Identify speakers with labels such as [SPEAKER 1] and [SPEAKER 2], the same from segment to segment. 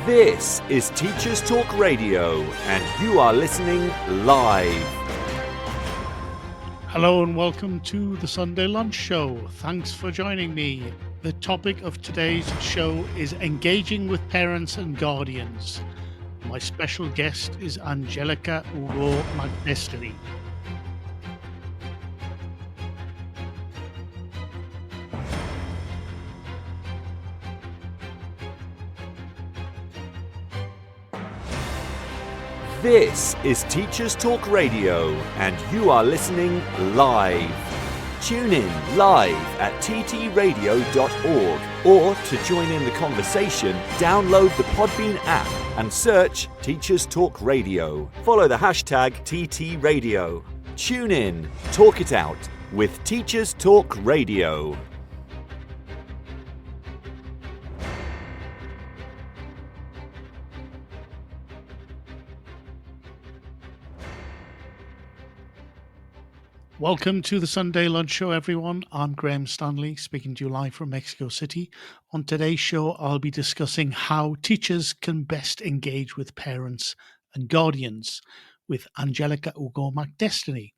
[SPEAKER 1] This is Teachers Talk Radio, and you are listening live.
[SPEAKER 2] Hello and welcome to the Sunday Lunch Show. Thanks for joining me. The topic of today's show is engaging with parents and guardians. My special guest is Angelica Ugo Macdestiny.
[SPEAKER 1] This is Teachers Talk Radio, and you are listening live. Tune in live at ttradio.org, or to join in the conversation, download the Podbean app and search Teachers Talk Radio. Follow the hashtag TTRadio. Tune in, talk it out with Teachers Talk Radio.
[SPEAKER 2] Welcome to the Sunday Lunch Show, everyone. I'm Graham Stanley, speaking to you live from Mexico City. On today's show, I'll be discussing how teachers can best engage with parents and guardians with Angelica Ugo Macdestiny.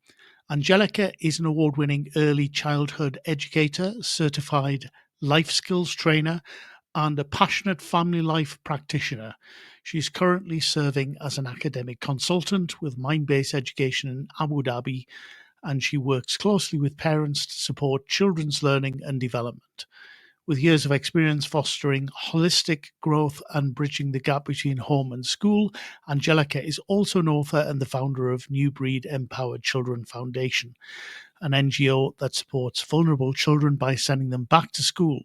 [SPEAKER 2] Angelica is an award-winning early childhood educator, certified life skills trainer, and a passionate family life practitioner. She's currently serving as an academic consultant with Mind-Based Education in Abu Dhabi, and she works closely with parents to support children's learning and development. With years of experience fostering holistic growth and bridging the gap between home and school, Angelica is also an author and the founder of New Breed Empowered Children Foundation, an NGO that supports vulnerable children by sending them back to school.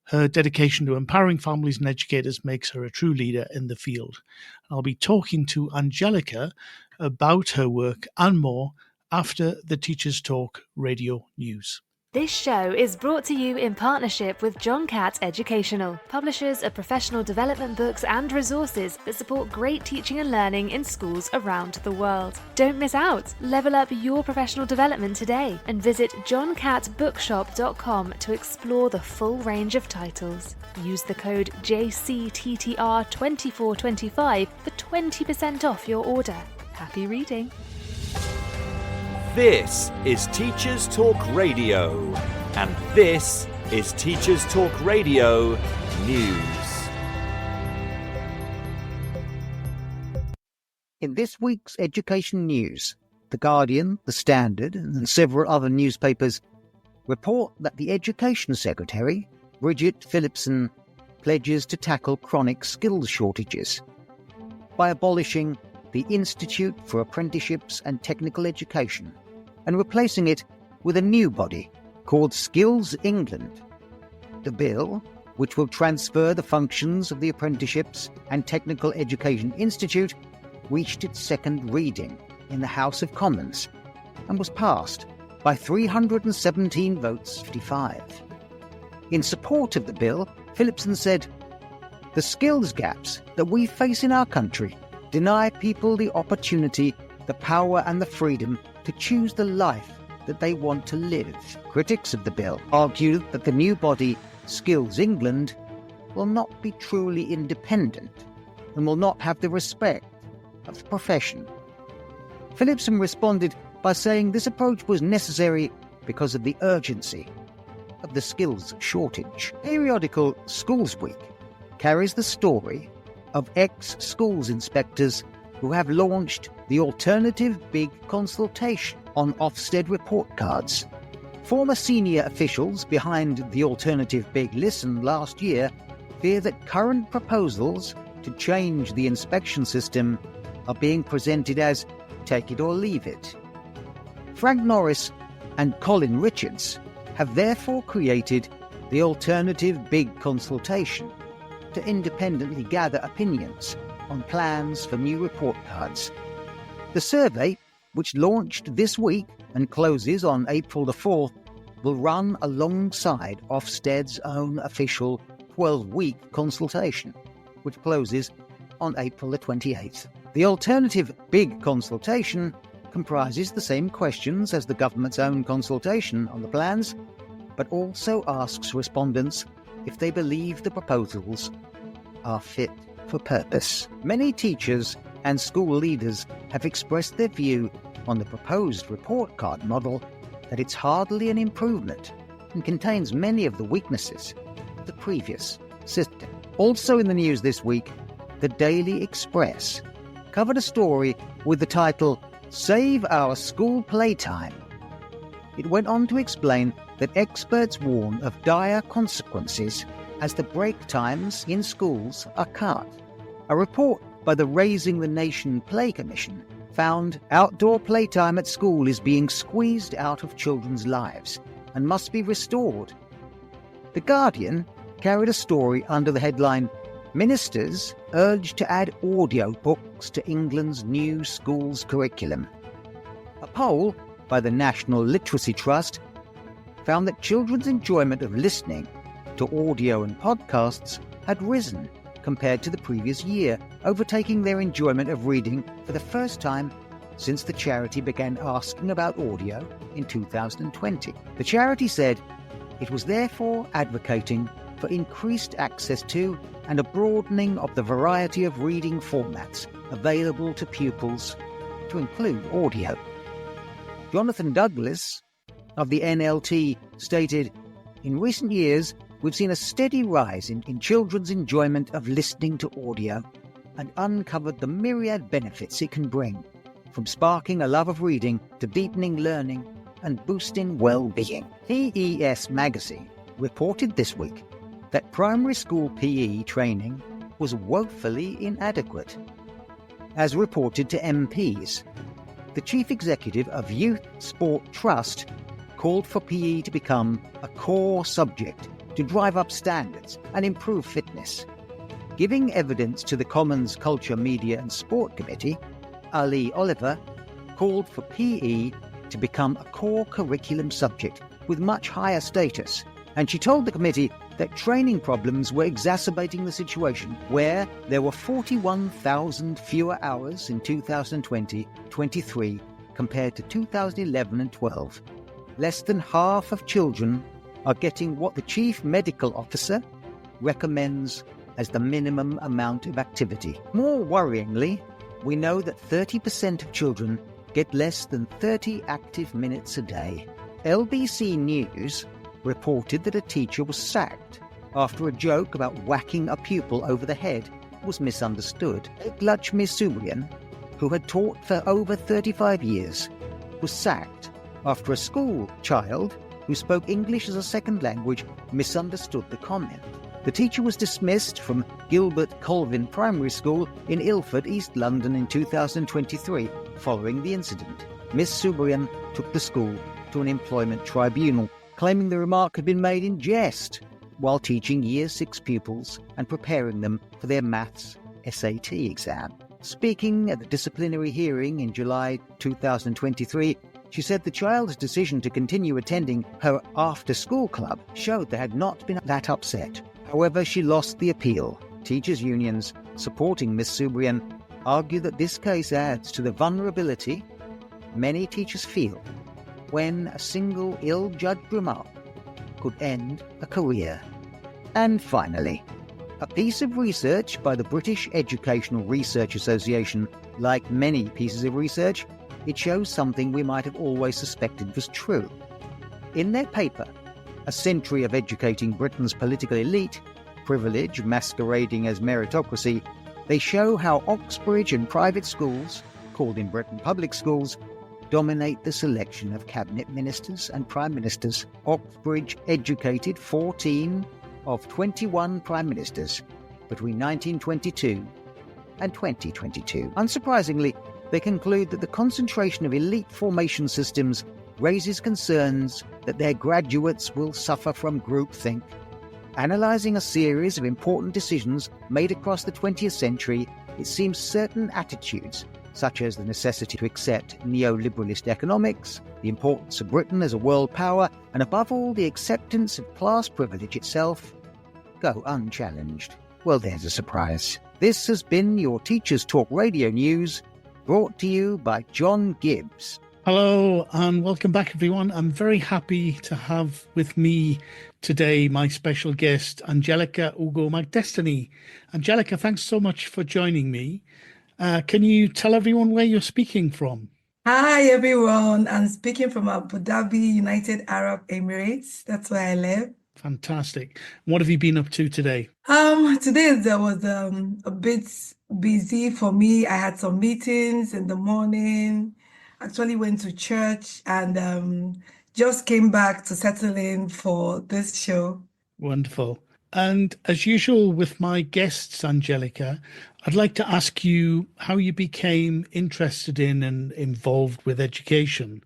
[SPEAKER 2] Her dedication to empowering families and educators makes her a true leader in the field. I'll be talking to Angelica about her work and more after the Teachers Talk Radio News.
[SPEAKER 3] This show is brought to you in partnership with John Catt Educational, publishers of professional development books and resources that support great teaching and learning in schools around the world. Don't miss out. Level up your professional development today and visit johncattbookshop.com to explore the full range of titles. Use the code JCTTR2425 for 20% off your order. Happy reading.
[SPEAKER 1] This is Teachers Talk Radio, and this is Teachers Talk Radio News.
[SPEAKER 4] In this week's education news, The Guardian, The Standard, and several other newspapers report that the Education Secretary, Bridget Phillipson, pledges to tackle chronic skills shortages by abolishing the Institute for Apprenticeships and Technical Education and replacing it with a new body called Skills England. The bill, which will transfer the functions of the Apprenticeships and Technical Education Institute, reached its second reading in the House of Commons and was passed by 317 votes 55. In support of the bill, Phillipson said, "The skills gaps that we face in our country deny people the opportunity, the power and the freedom to choose the life that they want to live." Critics of the bill argue that the new body, Skills England, will not be truly independent and will not have the respect of the profession. Phillipson responded by saying this approach was necessary because of the urgency of the skills shortage. Periodical Schools Week carries the story of ex-schools inspectors who have launched the Alternative Big Consultation on Ofsted report cards. Former senior officials behind the Alternative Big Listen last year fear that current proposals to change the inspection system are being presented as take it or leave it. Frank Norris and Colin Richards have therefore created the Alternative Big Consultation to independently gather opinions on plans for new report cards. The survey, which launched this week and closes on April the 4th, will run alongside Ofsted's own official 12-week consultation, which closes on April the 28th. The Alternative Big Consultation comprises the same questions as the government's own consultation on the plans, but also asks respondents if they believe the proposals are fit for purpose. Many teachers and school leaders have expressed their view on the proposed report card model that it's hardly an improvement and contains many of the weaknesses of the previous system. Also in the news this week, the Daily Express covered a story with the title, "Save Our School Playtime." It went on to explain that experts warn of dire consequences as the break times in schools are cut. A report by the Raising the Nation Play Commission found outdoor playtime at school is being squeezed out of children's lives and must be restored. The Guardian carried a story under the headline, "Ministers urged to add audio books to England's new schools curriculum." A poll by the National Literacy Trust found that children's enjoyment of listening to audio and podcasts had risen compared to the previous year, overtaking their enjoyment of reading for the first time since the charity began asking about audio in 2020. The charity said it was therefore advocating for increased access to and a broadening of the variety of reading formats available to pupils, to include audio. Jonathan Douglas of the NLT stated, "In recent years, we've seen a steady rise in children's enjoyment of listening to audio and uncovered the myriad benefits it can bring, from sparking a love of reading to deepening learning and boosting well-being." PES Magazine reported this week that primary school PE training was woefully inadequate. As reported to MPs, the chief executive of Youth Sport Trust called for PE to become a core subject to drive up standards and improve fitness. Giving evidence to the Commons Culture, Media and Sport Committee, Ali Oliver called for PE to become a core curriculum subject with much higher status, and she told the committee that training problems were exacerbating the situation where there were 41,000 fewer hours in 2020-23 compared to 2011 and 12. Less than half of children are getting what the chief medical officer recommends as the minimum amount of activity. More worryingly, we know that 30% of children get less than 30 active minutes a day. LBC News reported that a teacher was sacked after a joke about whacking a pupil over the head was misunderstood. Lakshmi Subrian, who had taught for over 35 years, was sacked after a school child who spoke English as a second language misunderstood the comment. The teacher was dismissed from Gilbert Colvin Primary School in Ilford, East London in 2023 following the incident. Miss Subrian took the school to an employment tribunal, claiming the remark had been made in jest while teaching Year 6 pupils and preparing them for their maths SAT exam. Speaking at the disciplinary hearing in July 2023, she said the child's decision to continue attending her after-school club showed they had not been that upset. However, she lost the appeal. Teachers' unions supporting Miss Subrian argue that this case adds to the vulnerability many teachers feel when a single ill-judged remark could end a career. And finally, a piece of research by the British Educational Research Association. Like many pieces of research, it shows something we might have always suspected was true. In their paper, A Century of Educating Britain's Political Elite, Privilege Masquerading as Meritocracy, they show how Oxbridge and private schools, called in Britain public schools, dominate the selection of cabinet ministers and prime ministers. Oxbridge educated 14 of 21 prime ministers between 1922 and 2022. Unsurprisingly, they conclude that the concentration of elite formation systems raises concerns that their graduates will suffer from groupthink. Analysing a series of important decisions made across the 20th century, it seems certain attitudes, such as the necessity to accept neoliberalist economics, the importance of Britain as a world power, and above all, the acceptance of class privilege itself, go unchallenged. Well, there's a surprise. This has been your Teachers Talk Radio News, brought to you by John Gibbs.
[SPEAKER 2] Hello and welcome back, everyone. I'm very happy to have with me today my special guest, Angelica Ugo Macdestiny. Angelica, thanks so much for joining me. Can you tell everyone where you're speaking from?
[SPEAKER 5] Hi everyone, I'm speaking from Abu Dhabi, United Arab Emirates. That's where I live.
[SPEAKER 2] Fantastic. What have you been up to today?
[SPEAKER 5] Today there was a bit busy for me. I had some meetings in the morning. Actually went to church and just came back to settle in for this show.
[SPEAKER 2] Wonderful. And as usual with my guests, Angelica, I'd like to ask you how you became interested in and involved with education.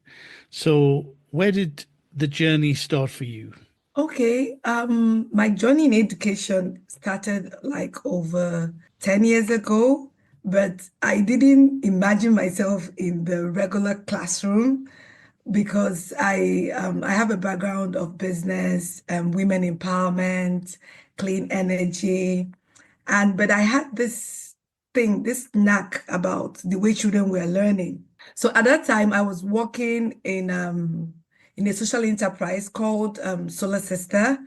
[SPEAKER 2] So, where did the journey start for you?
[SPEAKER 5] Okay, my journey in education started like over 10 years ago, but I didn't imagine myself in the regular classroom because I have a background of business and women empowerment, clean energy, but I had this knack about the way children were learning. So at that time, I was working in a social enterprise called Solar Sister.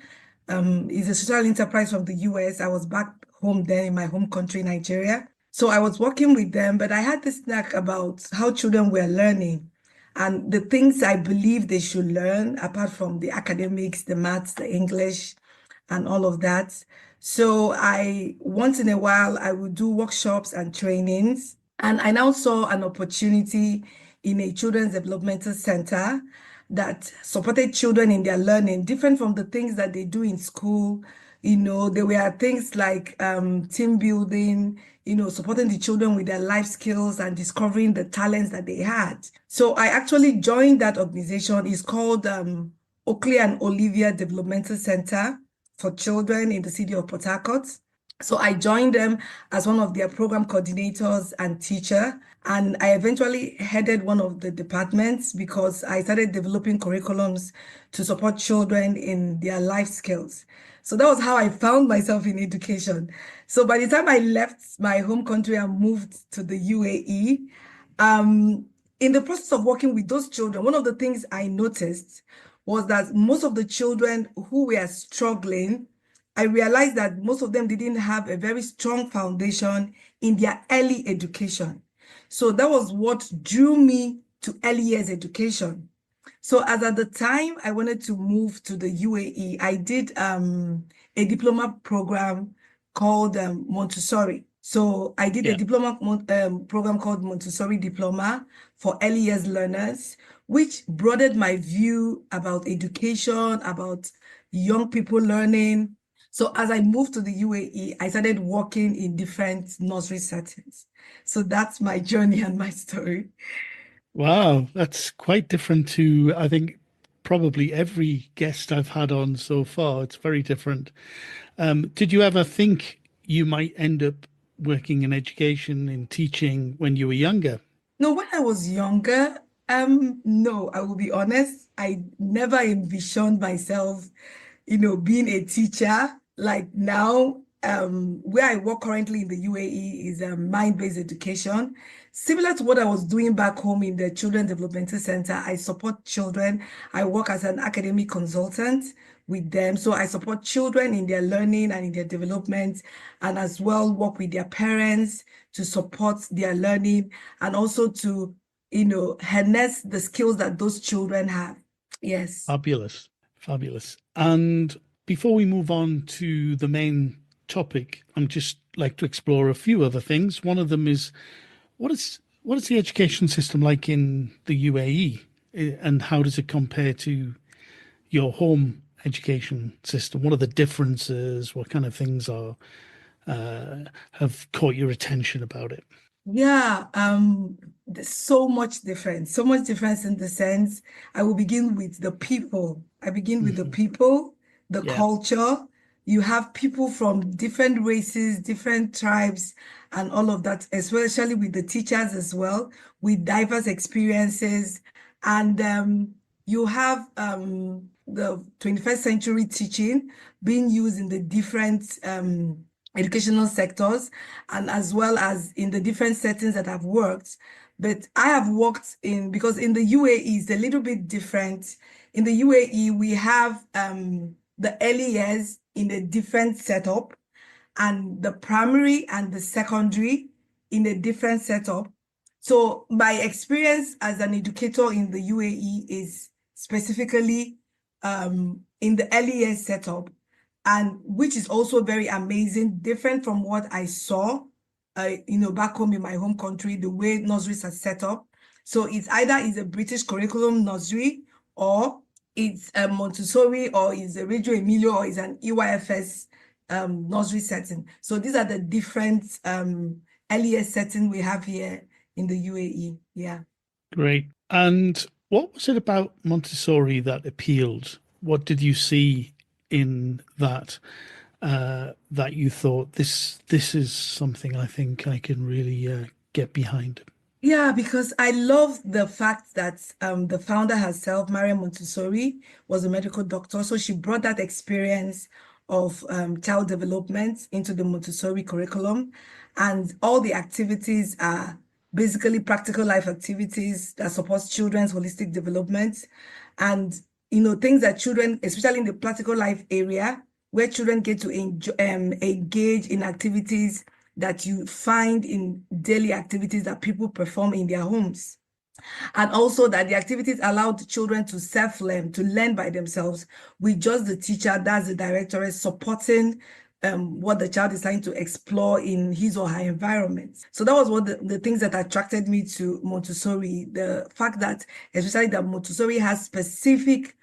[SPEAKER 5] It's a social enterprise from the US. I was back home then in my home country, Nigeria. So I was working with them, but I had this knack about how children were learning and the things I believe they should learn, apart from the academics, the maths, the English, and all of that. So I once in a while I would do workshops and trainings. And I now saw an opportunity in a children's developmental center that supported children in their learning, different from the things that they do in school. There were things like team building, supporting the children with their life skills and discovering the talents that they had. So I actually joined that organization. It's called Oakley and Olivia Developmental Center for Children in the city of Port Harcourt. So I joined them as one of their program coordinators and teacher. And I eventually headed one of the departments because I started developing curriculums to support children in their life skills. So that was how I found myself in education. So by the time I left my home country and moved to the UAE, in the process of working with those children, one of the things I noticed was that most of the children who were struggling, I realized that most of them didn't have a very strong foundation in their early education. So that was what drew me to early years education. So as at the time I wanted to move to the UAE, I did a diploma program called Montessori. So I did a diploma program called Montessori Diploma for early years learners, which broadened my view about education, about young people learning. So as I moved to the UAE, I started working in different nursery settings. So that's my journey and my story.
[SPEAKER 2] Wow, that's quite different to, I think, probably every guest I've had on so far. It's very different. Did you ever think you might end up working in education, in teaching when you were younger?
[SPEAKER 5] No, when I was younger, no, I will be honest, I never envisioned myself, being a teacher. Like now, where I work currently in the UAE is mind-based education. Similar to what I was doing back home in the Children Developmental Center, I support children. I work as an academic consultant with them. So I support children in their learning and in their development, and as well work with their parents to support their learning and also to, harness the skills that those children have. Yes.
[SPEAKER 2] Fabulous, fabulous. And before we move on to the main topic, I'm just like to explore a few other things. One of them is what is the education system like in the UAE, and how does it compare to your home education system? What are the differences? What kind of things have caught your attention about it?
[SPEAKER 5] Yeah, there's so much difference in the sense I will begin with the people. I begin with the people, the
[SPEAKER 2] Yeah.
[SPEAKER 5] culture. You have people from different races, different tribes, and all of that, especially with the teachers as well, with diverse experiences. And you have the 21st century teaching being used in the different educational sectors, and as well as in the different settings that I've worked. But I have worked because in the UAE it's a little bit different. In the UAE, we have the early years in a different setup, and the primary and the secondary in a different setup. So my experience as an educator in the UAE is specifically in the early years setup, and which is also very amazing, different from what I saw, back home in my home country, the way nurseries are set up. So it's either is a British curriculum nursery, or it's a Montessori, or it's a Reggio Emilio, or it's an EYFS nursery setting. So these are the different earlier setting we have here in the UAE. Yeah.
[SPEAKER 2] Great. And what was it about Montessori that appealed? What did you see in that that you thought this is something I think I can really get behind?
[SPEAKER 5] Yeah, because I love the fact that the founder herself, Mariam Montessori, was a medical doctor. So she brought that experience of child development into the Montessori curriculum. And all the activities are basically practical life activities that supports children's holistic development. And, things that children, especially in the practical life area, where children get to engage in activities that you find in daily activities that people perform in their homes. And also that the activities allow the children to self-learn, to learn by themselves, with just the teacher, that's the directorate, supporting what the child is trying to explore in his or her environment. So that was one of the things that attracted me to Montessori, the fact that especially that Montessori has specific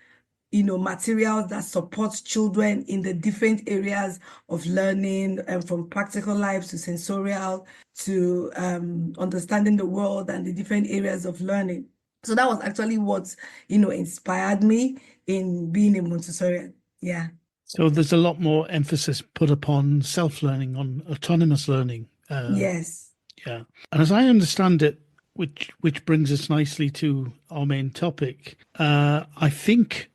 [SPEAKER 5] materials that support children in the different areas of learning, from practical life to sensorial to understanding the world and the different areas of learning. So that was actually what, inspired me in being a Montessorian. Yeah.
[SPEAKER 2] So there's a lot more emphasis put upon self-learning, on autonomous learning.
[SPEAKER 5] Yes.
[SPEAKER 2] Yeah. And as I understand it, which brings us nicely to our main topic, I think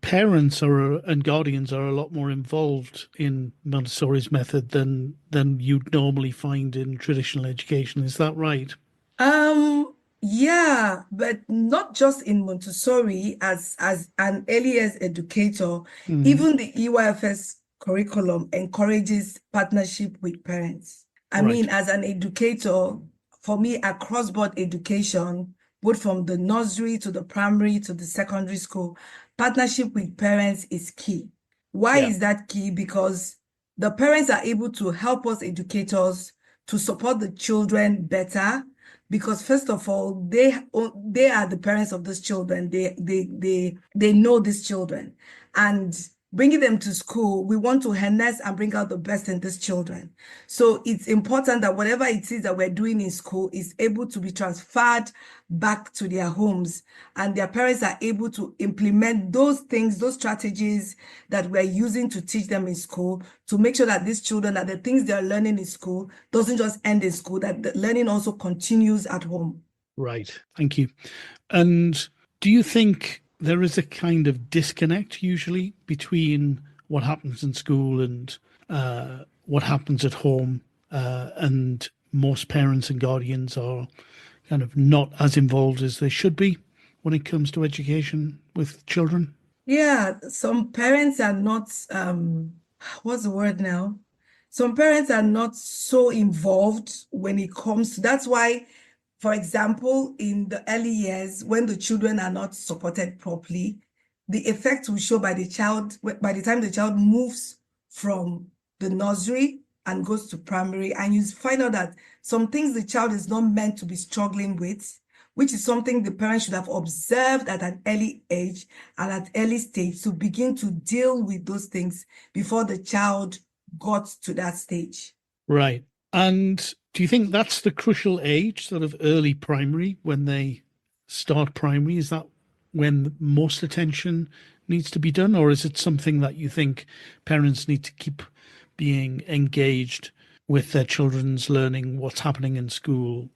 [SPEAKER 2] parents and guardians are a lot more involved in Montessori's method than you'd normally find in traditional education. Is that right?
[SPEAKER 5] Yeah, but not just in Montessori as an early years educator, even the EYFS curriculum encourages partnership with parents. I mean, as an educator, for me, across board education, both from the nursery to the primary to the secondary school, partnership with parents is key. Why is that key? Because the parents are able to help us educators to support the children better, because first of all, they are the parents of these children. They know these children, and bringing them to school, we want to harness and bring out the best in these children. So it's important that whatever it is that we're doing in school is able to be transferred back to their homes, and their parents are able to implement those things, those strategies that we're using to teach them in school, to make sure that these children, that the things they're learning in school doesn't just end in school, that the learning also continues at home.
[SPEAKER 2] Right. Thank you. And do you think there is a kind of disconnect usually between what happens in school and what happens at home, and most parents and guardians are kind of not as involved as they should be when it comes to education with children?
[SPEAKER 5] Yeah, some parents are not, what's the word now? Some parents are not so involved when it comes to, that's why, for example, in the early years, when the children are not supported properly, the effect will show by the time the child moves from the nursery and goes to primary, and you find out that some things the child is not meant to be struggling with, which is something the parents should have observed at an early age and at early stage to begin to deal with those things before the child got to that stage.
[SPEAKER 2] Right. And do you think that's the crucial age, sort of early primary, when they start primary? Is that when most attention needs to be done? Or is it something that you think parents need to keep being engaged with their children's learning, what's happening in school,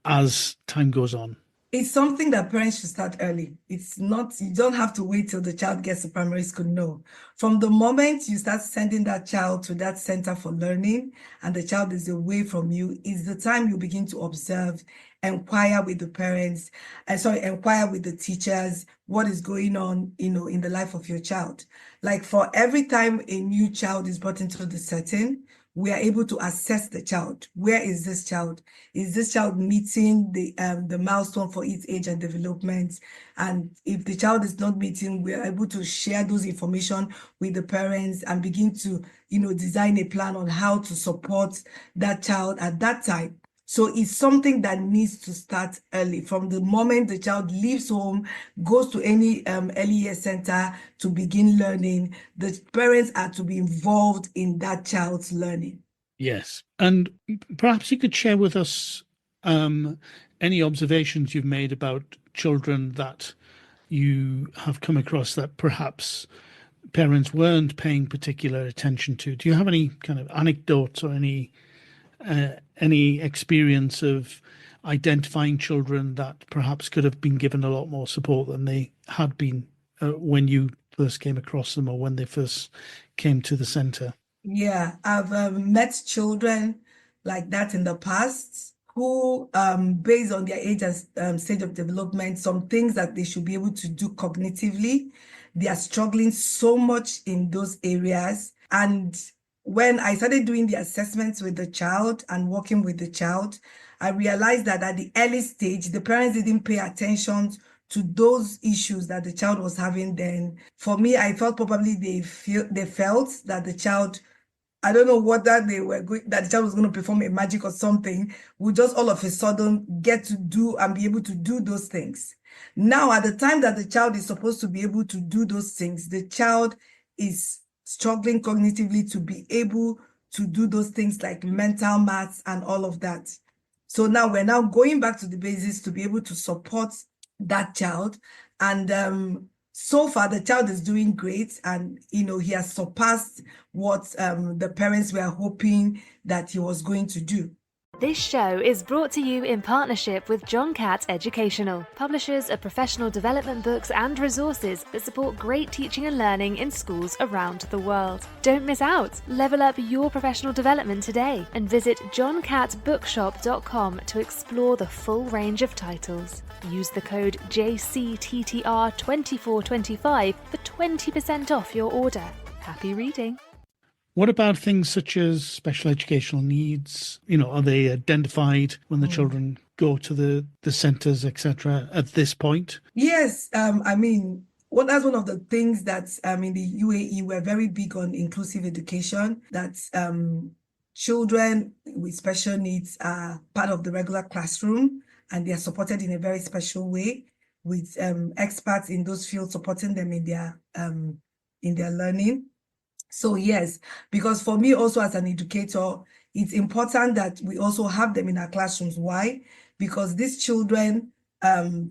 [SPEAKER 2] as time goes on?
[SPEAKER 5] It's something that parents should start early. It's not, you don't have to wait till the child gets to primary school. No. From the moment you start sending that child to that center for learning and the child is away from you, is the time you begin to observe, inquire with the parents, inquire with the teachers, what is going on, in the life of your child. Like for every time a new child is brought into the setting, we are able to assess the child. Where is this child? Is this child meeting the milestone for its age and development? And if the child is not meeting, we are able to share those information with the parents and begin to, design a plan on how to support that child at that time. So it's something that needs to start early. From the moment the child leaves home, goes to any early year center to begin learning, the parents are to be involved in that child's learning.
[SPEAKER 2] Yes. And perhaps you could share with us any observations you've made about children that you have come across that perhaps parents weren't paying particular attention to. Do you have any kind of anecdotes or any experience of identifying children that perhaps could have been given a lot more support than they had been when you first came across them or when they first came to the centre?
[SPEAKER 5] Yeah, I've met children like that in the past who, based on their age and stage of development, some things that they should be able to do cognitively, they are struggling so much in those areas. And when I started doing the assessments with the child and working with the child, I realized that at the early stage, the parents didn't pay attention to those issues that the child was having then. For me, I felt probably they felt that the child, I don't know what that that the child was going to perform a magic or something, would just all of a sudden get to do and be able to do those things. Now, at the time that the child is supposed to be able to do those things, the child is struggling cognitively to be able to do those things like mental maths and all of that. So now we're now going back to the basics to be able to support that child. And so far, the child is doing great, and he has surpassed what the parents were hoping that he was going to do.
[SPEAKER 3] This show is brought to you in partnership with John Catt Educational, publishers of professional development books and resources that support great teaching and learning in schools around the world. Don't miss out. Level up your professional development today and visit johncattbookshop.com to explore the full range of titles. Use the code JCTTR2425 for 20% off your order. Happy reading.
[SPEAKER 2] What about things such as special educational needs? Are they identified when the children go to the centres, etc., at this point?
[SPEAKER 5] Yes, that's one of the things that in the UAE we're very big on inclusive education, that children with special needs are part of the regular classroom and they are supported in a very special way with experts in those fields supporting them in their learning. So yes, because for me also as an educator, it's important that we also have them in our classrooms. Why? Because these children who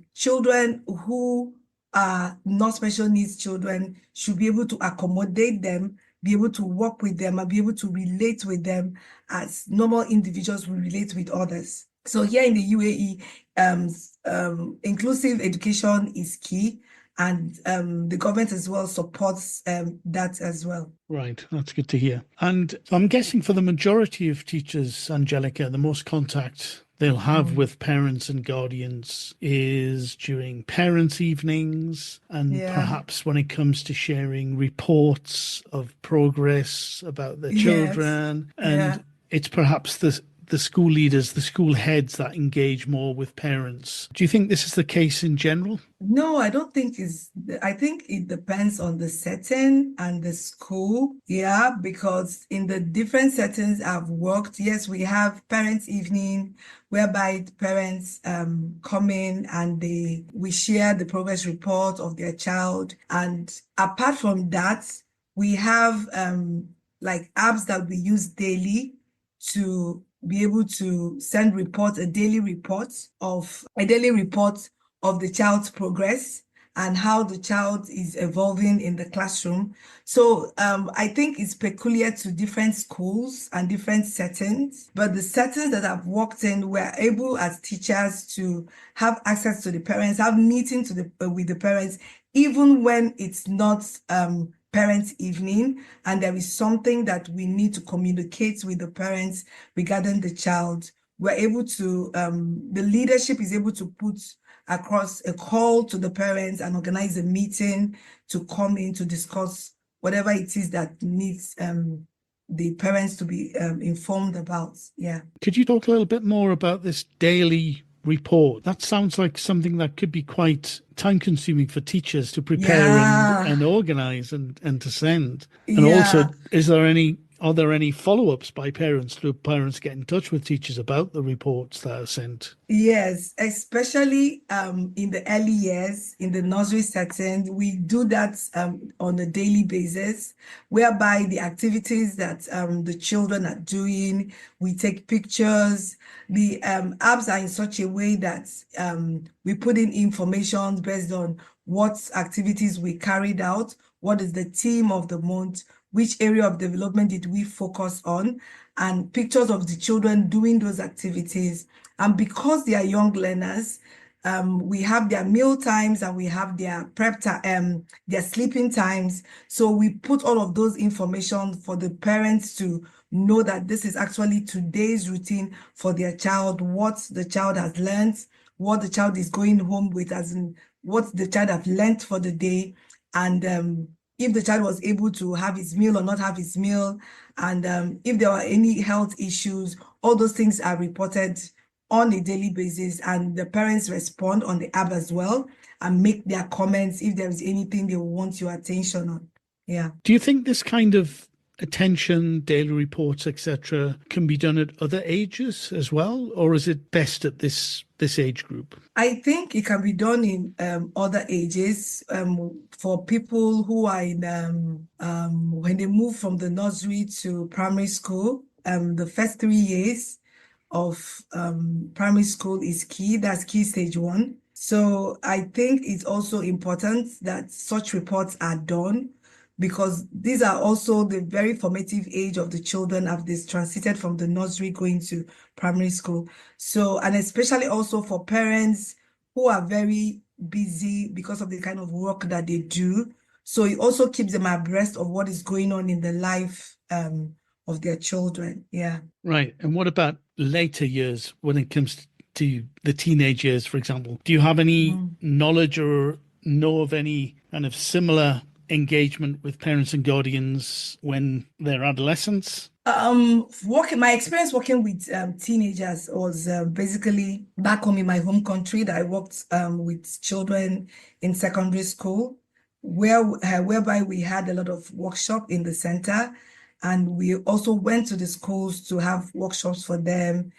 [SPEAKER 5] are not special needs children should be able to accommodate them, be able to work with them, and be able to relate with them as normal individuals will relate with others. So here in the UAE, inclusive education is key. And the government as well supports that as well.
[SPEAKER 2] Right, that's good to hear. And I'm guessing for the majority of teachers, Angelica, the most contact they'll have with parents and guardians is during parents' evenings and perhaps when it comes to sharing reports of progress about their children. And it's perhaps the school leaders, the school heads that engage more with parents. Do you think this is the case in general?
[SPEAKER 5] No, I don't think I think it depends on the setting and the school. Yeah, because in the different settings I've worked, yes, we have parents' evening whereby parents come in and we share the progress report of their child. And apart from that, we have like apps that we use daily to be able to send a daily report of the child's progress. and how the child is evolving in the classroom. So I think it's peculiar to different schools and different settings, but the settings that I've worked in, we're able as teachers to have access to the parents, have meetings with the parents, even when it's not parents' evening, and there is something that we need to communicate with the parents regarding the child. We're able to, the leadership is able to put across a call to the parents and organize a meeting to come in to discuss whatever it is that needs the parents to be informed about. Yeah.
[SPEAKER 2] Could you talk a little bit more about this daily report? That sounds like something that could be quite time consuming for teachers to prepare and organize and to send. And also, are there any follow-ups by parents? Do parents get in touch with teachers about the reports that are sent?
[SPEAKER 5] Yes, especially in the early years, in the nursery setting, we do that on a daily basis, whereby the activities that the children are doing, we take pictures. The apps are in such a way that we put in information based on what activities we carried out, what is the theme of the month, which area of development did we focus on, and pictures of the children doing those activities. And because they are young learners, we have their meal times and we have their prep time, their sleeping times. So we put all of those information for the parents to know that this is actually today's routine for their child, what the child has learned, what the child is going home with, as in what the child have learned for the day, and if the child was able to have his meal or not have his meal, and if there were any health issues, all those things are reported on a daily basis, and the parents respond on the app as well and make their comments if there is anything they want your attention on. Yeah.
[SPEAKER 2] Do you think this kind of attention, daily reports, etc., can be done at other ages as well, or is it best at this age group?
[SPEAKER 5] I think it can be done in other ages. For people who are in when they move from the nursery to primary school, the first 3 years of primary school is key. That's key stage 1. So I think it's also important that such reports are done, because these are also the very formative age of the children as they transited from the nursery going to primary school. So, and especially also for parents who are very busy because of the kind of work that they do. So it also keeps them abreast of what is going on in the life of their children. Yeah.
[SPEAKER 2] Right. And what about later years when it comes to the teenage years, for example? Do you have any knowledge or know of any kind of similar engagement with parents and guardians when they're adolescents?
[SPEAKER 5] My experience working with teenagers was basically back home in my home country, that I worked with children in secondary school, whereby we had a lot of workshop in the center, and we also went to the schools to have workshops for them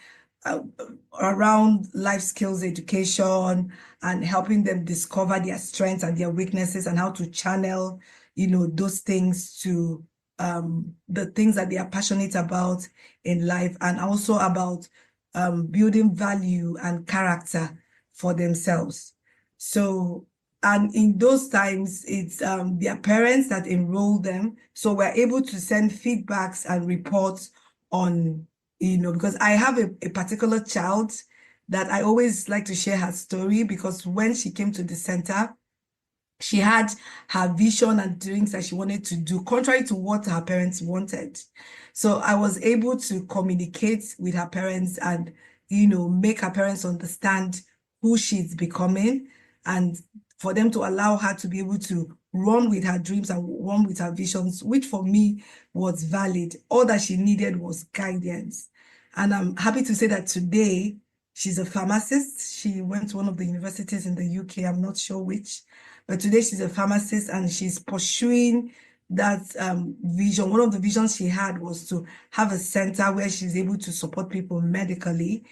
[SPEAKER 5] around life skills education and helping them discover their strengths and their weaknesses and how to channel, those things to the things that they are passionate about in life, and also about building value and character for themselves. So, and in those times, it's their parents that enroll them. So we're able to send feedbacks and reports on, because I have a particular child that I always like to share her story, because when she came to the center, she had her vision and things that she wanted to do, contrary to what her parents wanted. So I was able to communicate with her parents and, make her parents understand who she's becoming, and for them to allow her to be able to run with her dreams and run with her visions, which for me was valid. All that she needed was guidance. And I'm happy to say that today she's a pharmacist. She went to one of the universities in the UK, I'm not sure which, but today she's a pharmacist and she's pursuing that vision. One of the visions she had was to have a center where she's able to support people medically,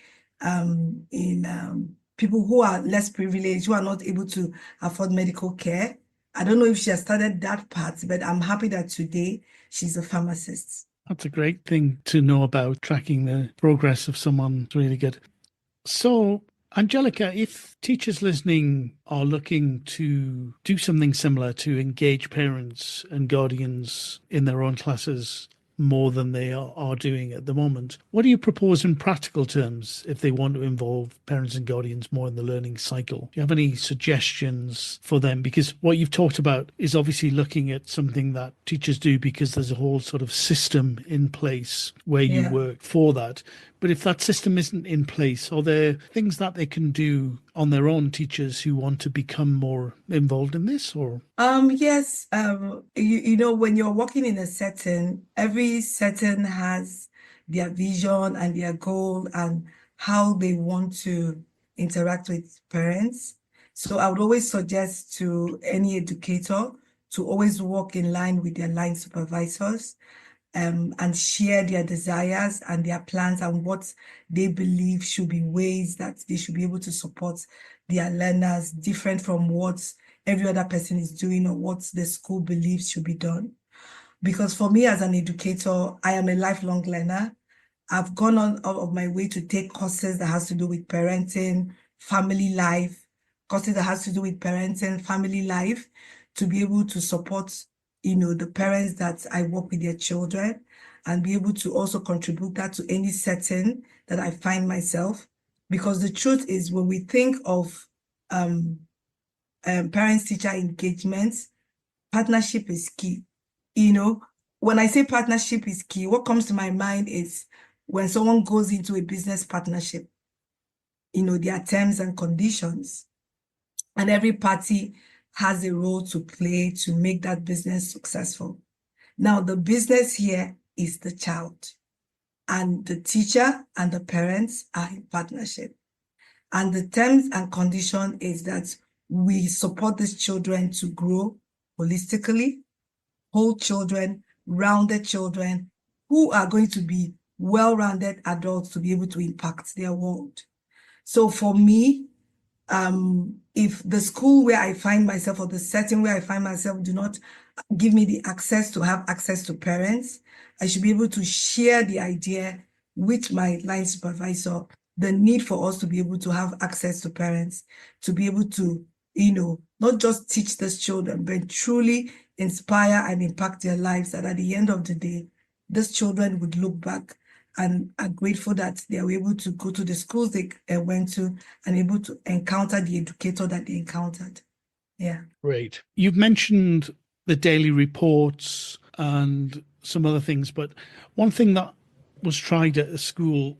[SPEAKER 5] people who are less privileged, who are not able to afford medical care. I don't know if she has started that part, but I'm happy that today she's a pharmacist.
[SPEAKER 2] That's a great thing to know about tracking the progress of someone. It's really good. So Angelica, if teachers listening are looking to do something similar to engage parents and guardians in their own classes more than they are doing at the moment, what do you propose in practical terms if they want to involve parents and guardians more in the learning cycle? Do you have any suggestions for them? Because what you've talked about is obviously looking at something that teachers do because there's a whole sort of system in place where you
[SPEAKER 5] Yeah.
[SPEAKER 2] work for that. But if that system isn't in place, are there things that they can do on their own, teachers who want to become more involved in this? Or
[SPEAKER 5] Yes, when you're working in a setting, every setting has their vision and their goal and how they want to interact with parents. So I would always suggest to any educator to always work in line with their line supervisors, and share their desires and their plans and what they believe should be ways that they should be able to support their learners different from what every other person is doing or what the school believes should be done. Because for me as an educator, I am a lifelong learner. I've gone on out of my way to take courses that has to do with parenting, family life, courses that has to do with parenting, family life, to be able to support, the parents that I work with their children and be able to also contribute that to any setting that I find myself. Because the truth is, when we think of parents-teacher engagement, partnership is key. When I say partnership is key, what comes to my mind is when someone goes into a business partnership, there are terms and conditions, and every party has a role to play to make that business successful. Now, the business here is the child, and the teacher and the parents are in partnership. And the terms and condition is that we support these children to grow holistically, whole children, rounded children who are going to be well-rounded adults to be able to impact their world. So for me, if the school where I find myself or the setting where I find myself do not give me the access to have access to parents, I should be able to share the idea with my line supervisor, the need for us to be able to have access to parents, to be able to, not just teach these children, but truly inspire and impact their lives. And at the end of the day, these children would look back and are grateful that they are able to go to the schools they went to and able to encounter the educator that they encountered. Yeah.
[SPEAKER 2] great. You've mentioned the daily reports and some other things, but one thing that was tried at a school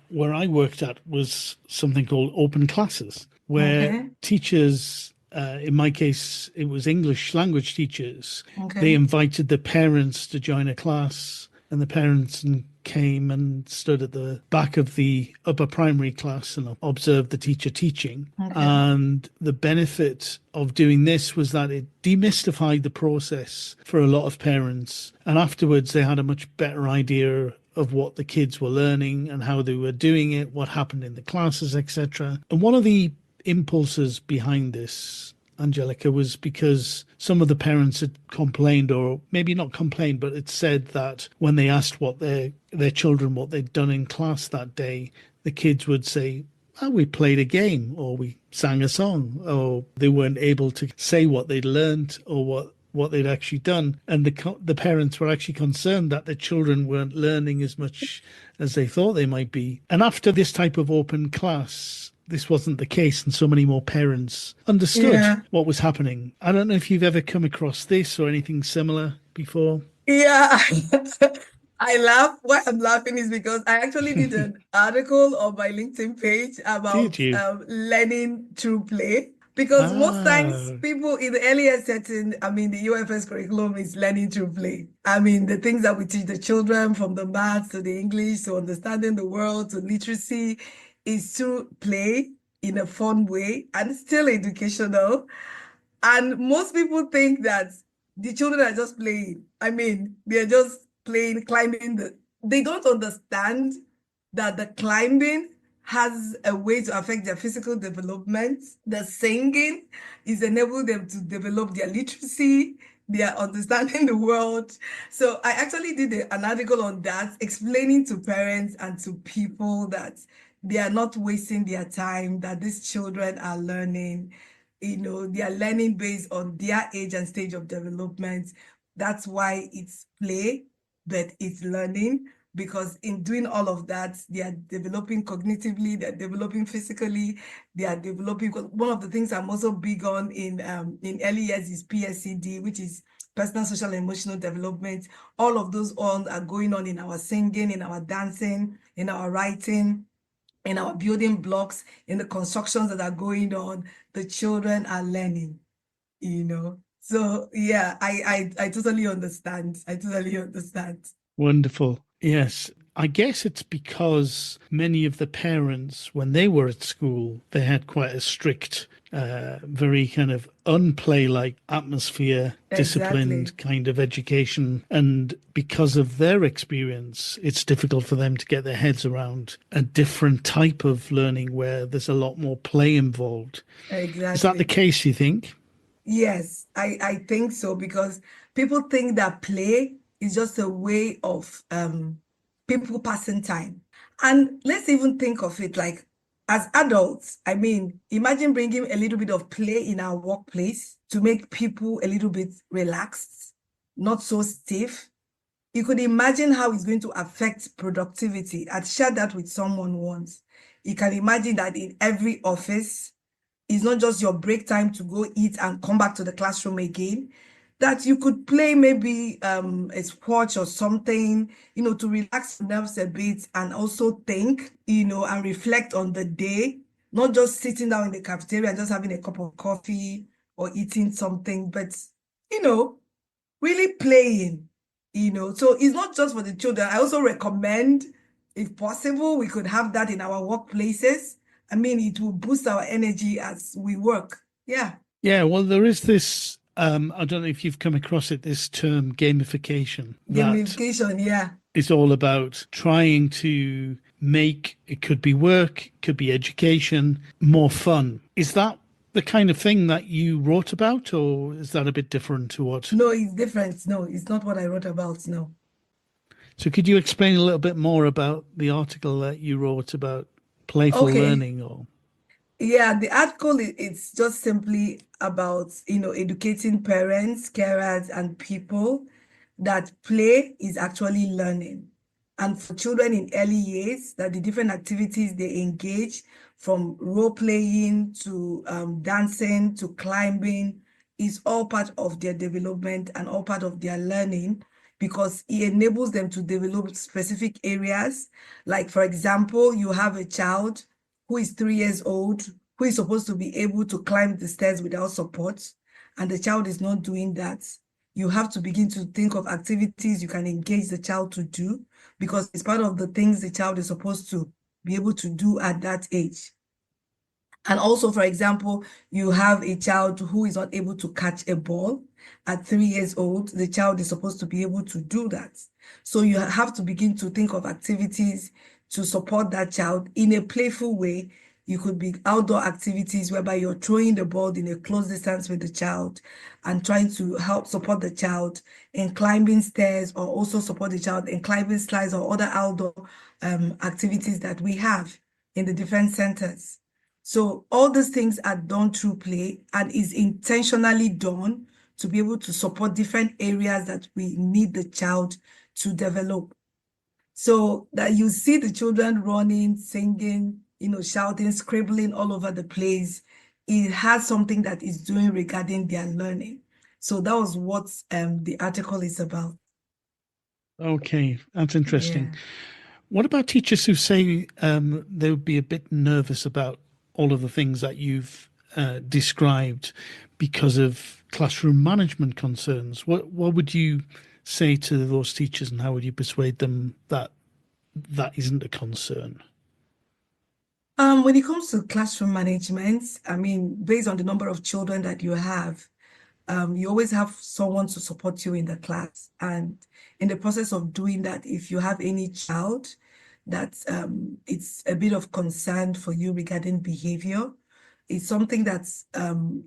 [SPEAKER 2] where I worked at was something called open classes, where
[SPEAKER 5] Okay.
[SPEAKER 2] teachers, in my case, it was English language teachers,
[SPEAKER 5] Okay.
[SPEAKER 2] they invited the parents to join a class, and the parents came and stood at the back of the upper primary class and observed the teacher teaching.
[SPEAKER 5] Okay.
[SPEAKER 2] And the benefit of doing this was that it demystified the process for a lot of parents. And afterwards, they had a much better idea of what the kids were learning and how they were doing it, what happened in the classes, etc. And one of the impulses behind this, Angelica, was because some of the parents had complained, or maybe not complained, but it said that when they asked what their children, what they'd done in class that day, the kids would say, oh, we played a game, or we sang a song, or they weren't able to say what they'd learned or what they'd actually done. And the parents were actually concerned that the children weren't learning as much as they thought they might be. And after this type of open class, this wasn't the case, and so many more parents understood what was happening. I don't know if you've ever come across this or anything similar before.
[SPEAKER 5] Yeah. I laugh. Why I'm laughing is because I actually did an article on my LinkedIn page about
[SPEAKER 2] Did you?
[SPEAKER 5] learning through play. Because most times people in the earlier setting, the UFS curriculum is learning through play. The things that we teach the children, from the maths to the English to understanding the world to literacy, is through play in a fun way and still educational. And most people think that the children are just playing. They're just playing, climbing. They don't understand that the climbing has a way to affect their physical development. The singing is enable them to develop their literacy, their understanding the world. So I actually did an article on that, explaining to parents and to people that they are not wasting their time, that these children are learning. They are learning based on their age and stage of development. That's why it's play, but it's learning, because in doing all of that, they are developing cognitively, they're developing physically, they are developing. One of the things I'm also big on in early years is PSCD, which is personal, social, and emotional development. All of those all are going on in our singing, in our dancing, in our writing, in our building blocks, in the constructions that are going on. The children are learning, So yeah, I totally understand. I totally understand.
[SPEAKER 2] Wonderful. Yes. I guess it's because many of the parents, when they were at school, they had quite a strict, very kind of unplay-like atmosphere,
[SPEAKER 5] Exactly.
[SPEAKER 2] disciplined kind of education. And because of their experience, it's difficult for them to get their heads around a different type of learning where there's a lot more play involved. Is that the
[SPEAKER 5] Exactly.
[SPEAKER 2] case, you think?
[SPEAKER 5] Yes, I think so, because people think that play is just a way of people passing time. And let's even think of it like, as adults, I mean, imagine bringing a little bit of play in our workplace to make people a little bit relaxed, not so stiff. You could imagine how it's going to affect productivity. I'd shared that with someone once. You can imagine that in every office, it's not just your break time to go eat and come back to the classroom again, that you could play maybe a sport or something, to relax your nerves a bit and also think, and reflect on the day, not just sitting down in the cafeteria and just having a cup of coffee or eating something, but, really playing, So it's not just for the children. I also recommend, if possible, we could have that in our workplaces. I mean, it will boost our energy as we work. Yeah.
[SPEAKER 2] Yeah, well, there is this, I don't know if you've come across it, this term gamification that
[SPEAKER 5] Gamification, yeah.
[SPEAKER 2] is all about trying to make, it could be work, it could be education, more fun. Is that the kind of thing that you wrote about, or is that a bit different to what?
[SPEAKER 5] No, it's different. No, it's not what I wrote about. No.
[SPEAKER 2] So could you explain a little bit more about the article that you wrote about playful
[SPEAKER 5] Okay.
[SPEAKER 2] learning or?
[SPEAKER 5] Yeah, the article, it's just simply about, educating parents, carers, and people that play is actually learning. And for children in early years, that the different activities they engage, from role playing to dancing to climbing, is all part of their development and all part of their learning, because it enables them to develop specific areas. Like, for example, you have a child who is 3 years old, who is supposed to be able to climb the stairs without support, and the child is not doing that. You have to begin to think of activities you can engage the child to do, because it's part of the things the child is supposed to be able to do at that age. And also, for example, you have a child who is not able to catch a ball at 3 years old. The child is supposed to be able to do that. So you have to begin to think of activities to support that child in a playful way. You could be outdoor activities whereby you're throwing the ball in a close distance with the child and trying to help support the child in climbing stairs, or also support the child in climbing slides or other outdoor activities that we have in the different centers. So all these things are done through play and is intentionally done to be able to support different areas that we need the child to develop. So that you see the children running, singing, shouting, scribbling all over the place, it has something that is doing regarding their learning. So that was what the article is about.
[SPEAKER 2] Okay, that's interesting.
[SPEAKER 5] Yeah.
[SPEAKER 2] What about teachers who say they would be a bit nervous about all of the things that you've described because of classroom management concerns? What would you say to those teachers, and how would you persuade them that that isn't a concern?
[SPEAKER 5] When it comes to classroom management, I mean, based on the number of children that you have, you always have someone to support you in the class. And in the process of doing that, if you have any child that it's a bit of concern for you regarding behavior, it's something that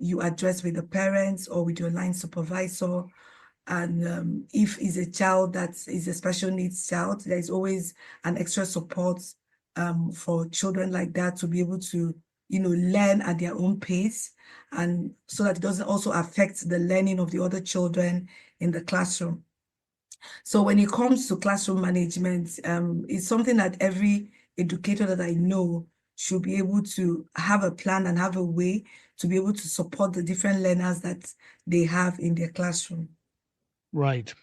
[SPEAKER 5] you address with the parents or with your line supervisor. And if it's a child that is a special needs child, there is always an extra support for children like that to be able to, learn at their own pace, and so that it doesn't also affect the learning of the other children in the classroom. So when it comes to classroom management, it's something that every educator that I know should be able to have a plan and have a way to be able to support the different learners that they have in their classroom.
[SPEAKER 2] Right.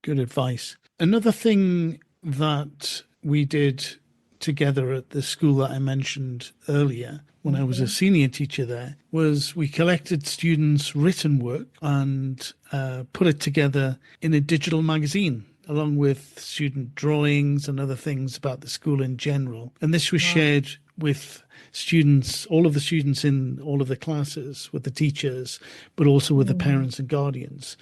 [SPEAKER 2] Good advice. Another thing that we did together at the school that I mentioned earlier, when I was a senior teacher there, was we collected students' written work and put it together in a digital magazine, along with student drawings and other things about the school in general. And this was shared with students, all of the students in all of the classes, with the teachers, but also with the parents and guardians.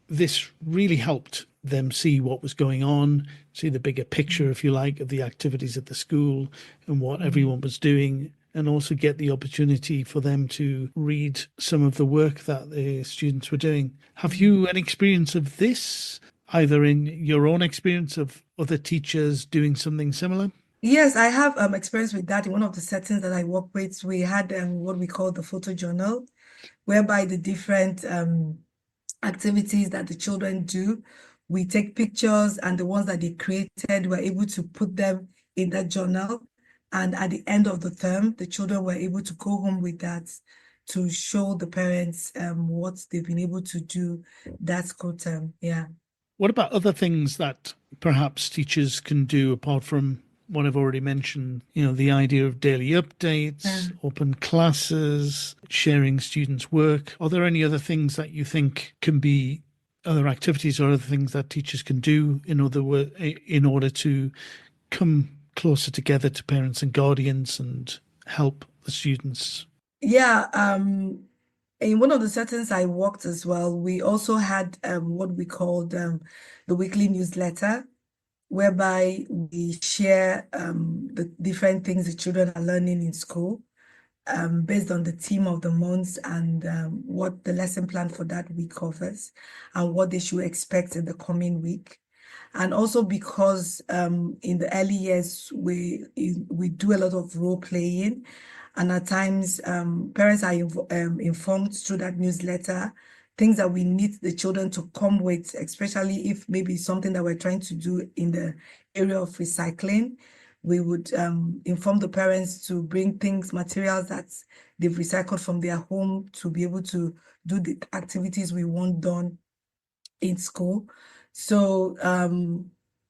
[SPEAKER 2] This really helped them see what was going on, see the bigger picture, if you like, of the activities at the school and what everyone was doing, and also get the opportunity for them to read some of the work that the students were doing. Have you an experience of this, either in your own experience of other teachers doing something similar?
[SPEAKER 5] Yes, I have experience with that. In one of the settings that I work with, we had what we call the photo journal, whereby the different activities that the children do, we take pictures, and the ones that they created, we're able to put them in that journal. And at the end of the term, the children were able to go home with that to show the parents what they've been able to do that school term. Yeah.
[SPEAKER 2] What about other things that perhaps teachers can do apart from what I've already mentioned? The idea of daily updates, open classes, sharing students' work. Are there any other things that you think can be other activities or other things that teachers can do in order to come closer together to parents and guardians and help the students?
[SPEAKER 5] Yeah. In one of the settings I worked as well, we also had what we called the weekly newsletter, whereby we share the different things the children are learning in school based on the theme of the month and what the lesson plan for that week covers and what they should expect in the coming week. And also because in the early years, we do a lot of role playing, and at times parents are informed through that newsletter, things that we need the children to come with, especially if maybe something that we're trying to do in the area of recycling. We would inform the parents to bring materials that they've recycled from their home to be able to do the activities we want done in school. So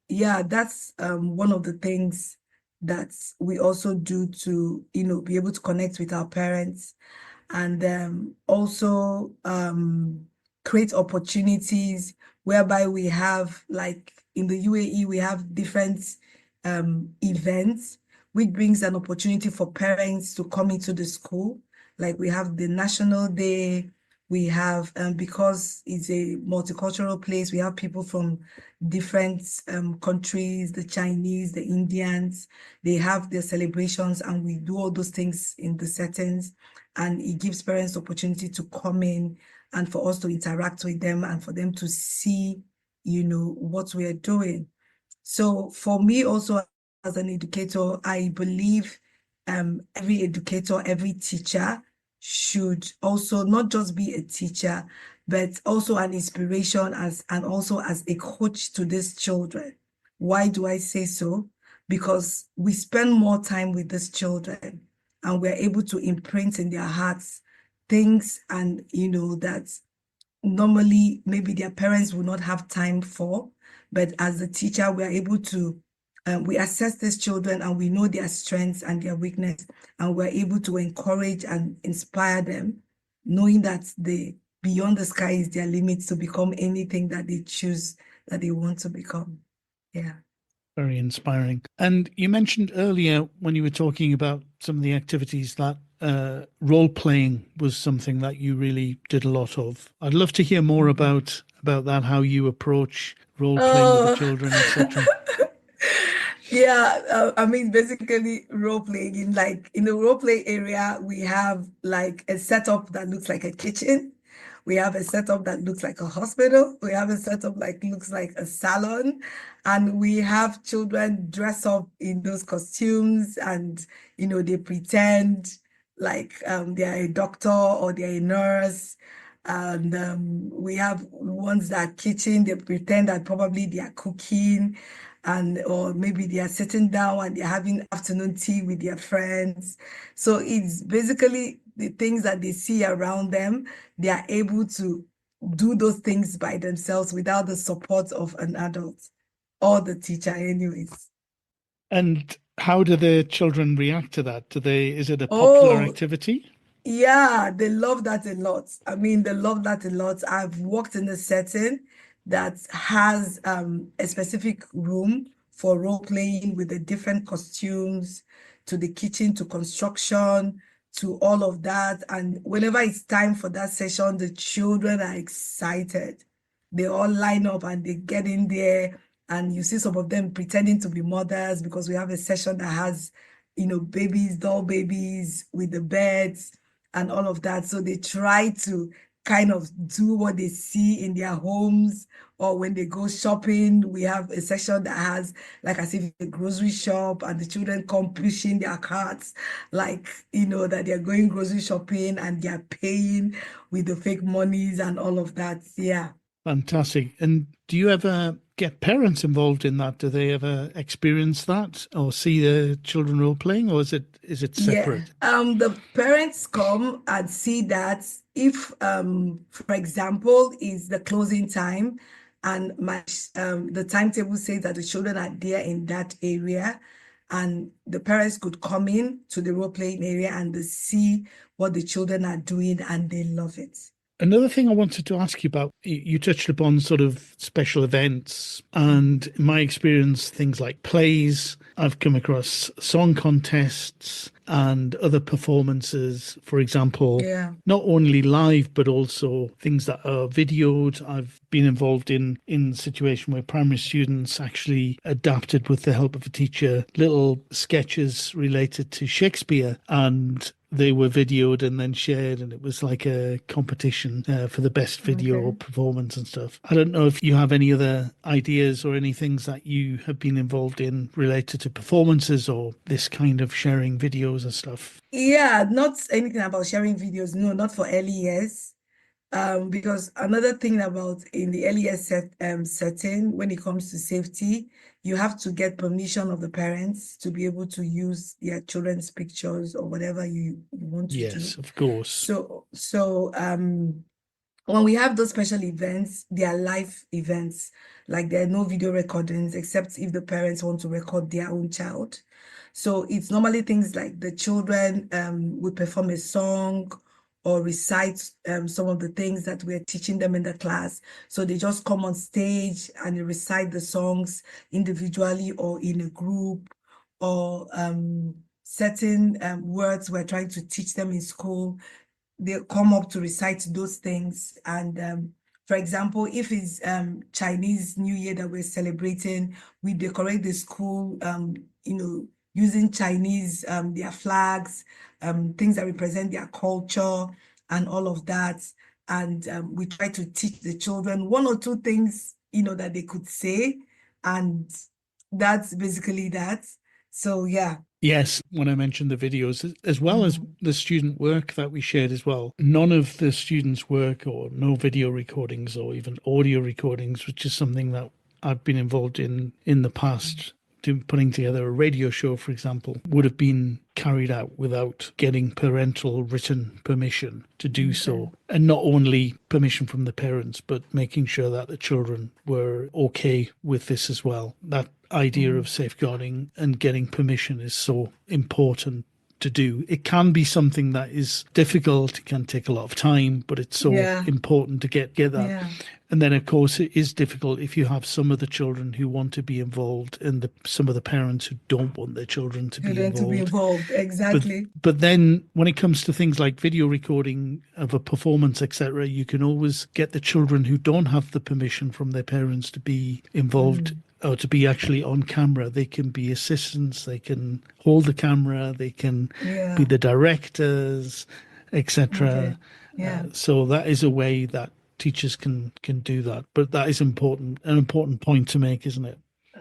[SPEAKER 5] yeah, that's one of the things that we also do to, be able to connect with our parents, and also create opportunities whereby we have, like in the UAE, we have different events, which brings an opportunity for parents to come into the school. Like we have the National Day, we have, because it's a multicultural place, we have people from different countries, the Chinese, the Indians, they have their celebrations, and we do all those things in the settings, and it gives parents the opportunity to come in and for us to interact with them and for them to see, what we are doing. So for me also as an educator, I believe every educator, every teacher should also not just be a teacher, but also an inspiration and also as a coach to these children. Why do I say so? Because we spend more time with these children and we're able to imprint in their hearts things and that normally maybe their parents will not have time for, but as a teacher, we are able to we assess these children and we know their strengths and their weakness, and we're able to encourage and inspire them, knowing that beyond the sky is their limits to become anything that they choose that they want to become. Yeah.
[SPEAKER 2] Very inspiring. And you mentioned earlier when you were talking about some of the activities that role playing was something that you really did a lot of. I'd love to hear more about that, how you approach role playing with the children, etc.
[SPEAKER 5] Yeah, I mean, basically role playing in the role play area, we have like a setup that looks like a kitchen We have a setup that looks like a hospital. We have a setup like looks like a salon. And we have children dress up in those costumes and, they pretend like they're a doctor or they're a nurse. And we have ones that are kitchen, they pretend that probably they are cooking or maybe they are sitting down and they're having afternoon tea with their friends. So it's basically the things that they see around them, they are able to do those things by themselves without the support of an adult or the teacher anyways.
[SPEAKER 2] And how do the children react to that? Is it a popular
[SPEAKER 5] Oh,
[SPEAKER 2] activity?
[SPEAKER 5] yeah, they love that a lot. I mean, they love that a lot. I've worked in a setting that has a specific room for role playing with the different costumes, to the kitchen, to construction, to all of that. And whenever it's time for that session, the children are excited. They all line up and they get in there, and you see some of them pretending to be mothers because we have a session that has, babies, doll babies with the beds and all of that. So they try to kind of do what they see in their homes, or when they go shopping. We have a section that has like as if a grocery shop, and the children come pushing their carts like, that they're going grocery shopping and they're paying with the fake monies and all of that. Yeah.
[SPEAKER 2] Fantastic. And do you ever get parents involved in that? Do they ever experience that or see the children role playing, or is it
[SPEAKER 5] Yeah,
[SPEAKER 2] separate?
[SPEAKER 5] the parents come and see that if, for example, is the closing time, and the timetable says that the children are there in that area, and the parents could come in to the role playing area and they see what the children are doing and they love it.
[SPEAKER 2] Another thing I wanted to ask you about, you touched upon sort of special events, and in my experience, things like plays. I've come across song contests and other performances, for example,
[SPEAKER 5] Yeah.
[SPEAKER 2] not only live, but also things that are videoed. I've been involved in a situation where primary students actually adapted, with the help of a teacher, little sketches related to Shakespeare, and they were videoed and then shared, and it was like a competition for the best video
[SPEAKER 5] Okay.
[SPEAKER 2] performance and stuff. I don't know if you have any other ideas or any things that you have been involved in related to performances or this kind of sharing videos and stuff.
[SPEAKER 5] Yeah, not anything about sharing videos. No, not for early years. Because another thing about in the earlier setting, when it comes to safety, you have to get permission of the parents to be able to use their children's pictures or whatever you want to do.
[SPEAKER 2] Yes, of course.
[SPEAKER 5] So when we have those special events, they are live events. Like there are no video recordings except if the parents want to record their own child. So it's normally things like the children would perform a song or recite some of the things that we're teaching them in the class. So they just come on stage and they recite the songs individually or in a group, or certain words we're trying to teach them in school. They come up to recite those things. And for example, if it's Chinese New Year that we're celebrating, we decorate the school, using Chinese, their flags, things that represent their culture and all of that. And we try to teach the children one or two things, that they could say. And that's basically that. So yeah.
[SPEAKER 2] Yes, when I mentioned the videos, as well as
[SPEAKER 5] Mm.
[SPEAKER 2] the student work that we shared as well, none of the students' work or no video recordings or even audio recordings, which is something that I've been involved in the past, putting together a radio show, for example, would have been carried out without getting parental written permission to do
[SPEAKER 5] Okay.
[SPEAKER 2] so. And not only permission from the parents, but making sure that the children were okay with this as well. That idea of safeguarding and getting permission is so important to do. It can be something that is difficult, it can take a lot of time, but it's so
[SPEAKER 5] Yeah.
[SPEAKER 2] important to get that.
[SPEAKER 5] Yeah.
[SPEAKER 2] And then, of course, it is difficult if you have some of the children who want to be involved and some of the parents who don't want their children to be
[SPEAKER 5] Children to be
[SPEAKER 2] involved.
[SPEAKER 5] involved, exactly.
[SPEAKER 2] But then when it comes to things like video recording of a performance, etc., you can always get the children who don't have the permission from their parents to be involved or to be actually on camera. They can be assistants, they can hold the camera, they can
[SPEAKER 5] Yeah.
[SPEAKER 2] be the directors, etc.
[SPEAKER 5] Okay. Yeah.
[SPEAKER 2] So that is a way that teachers can do that. But that is important, an important point to make, isn't it?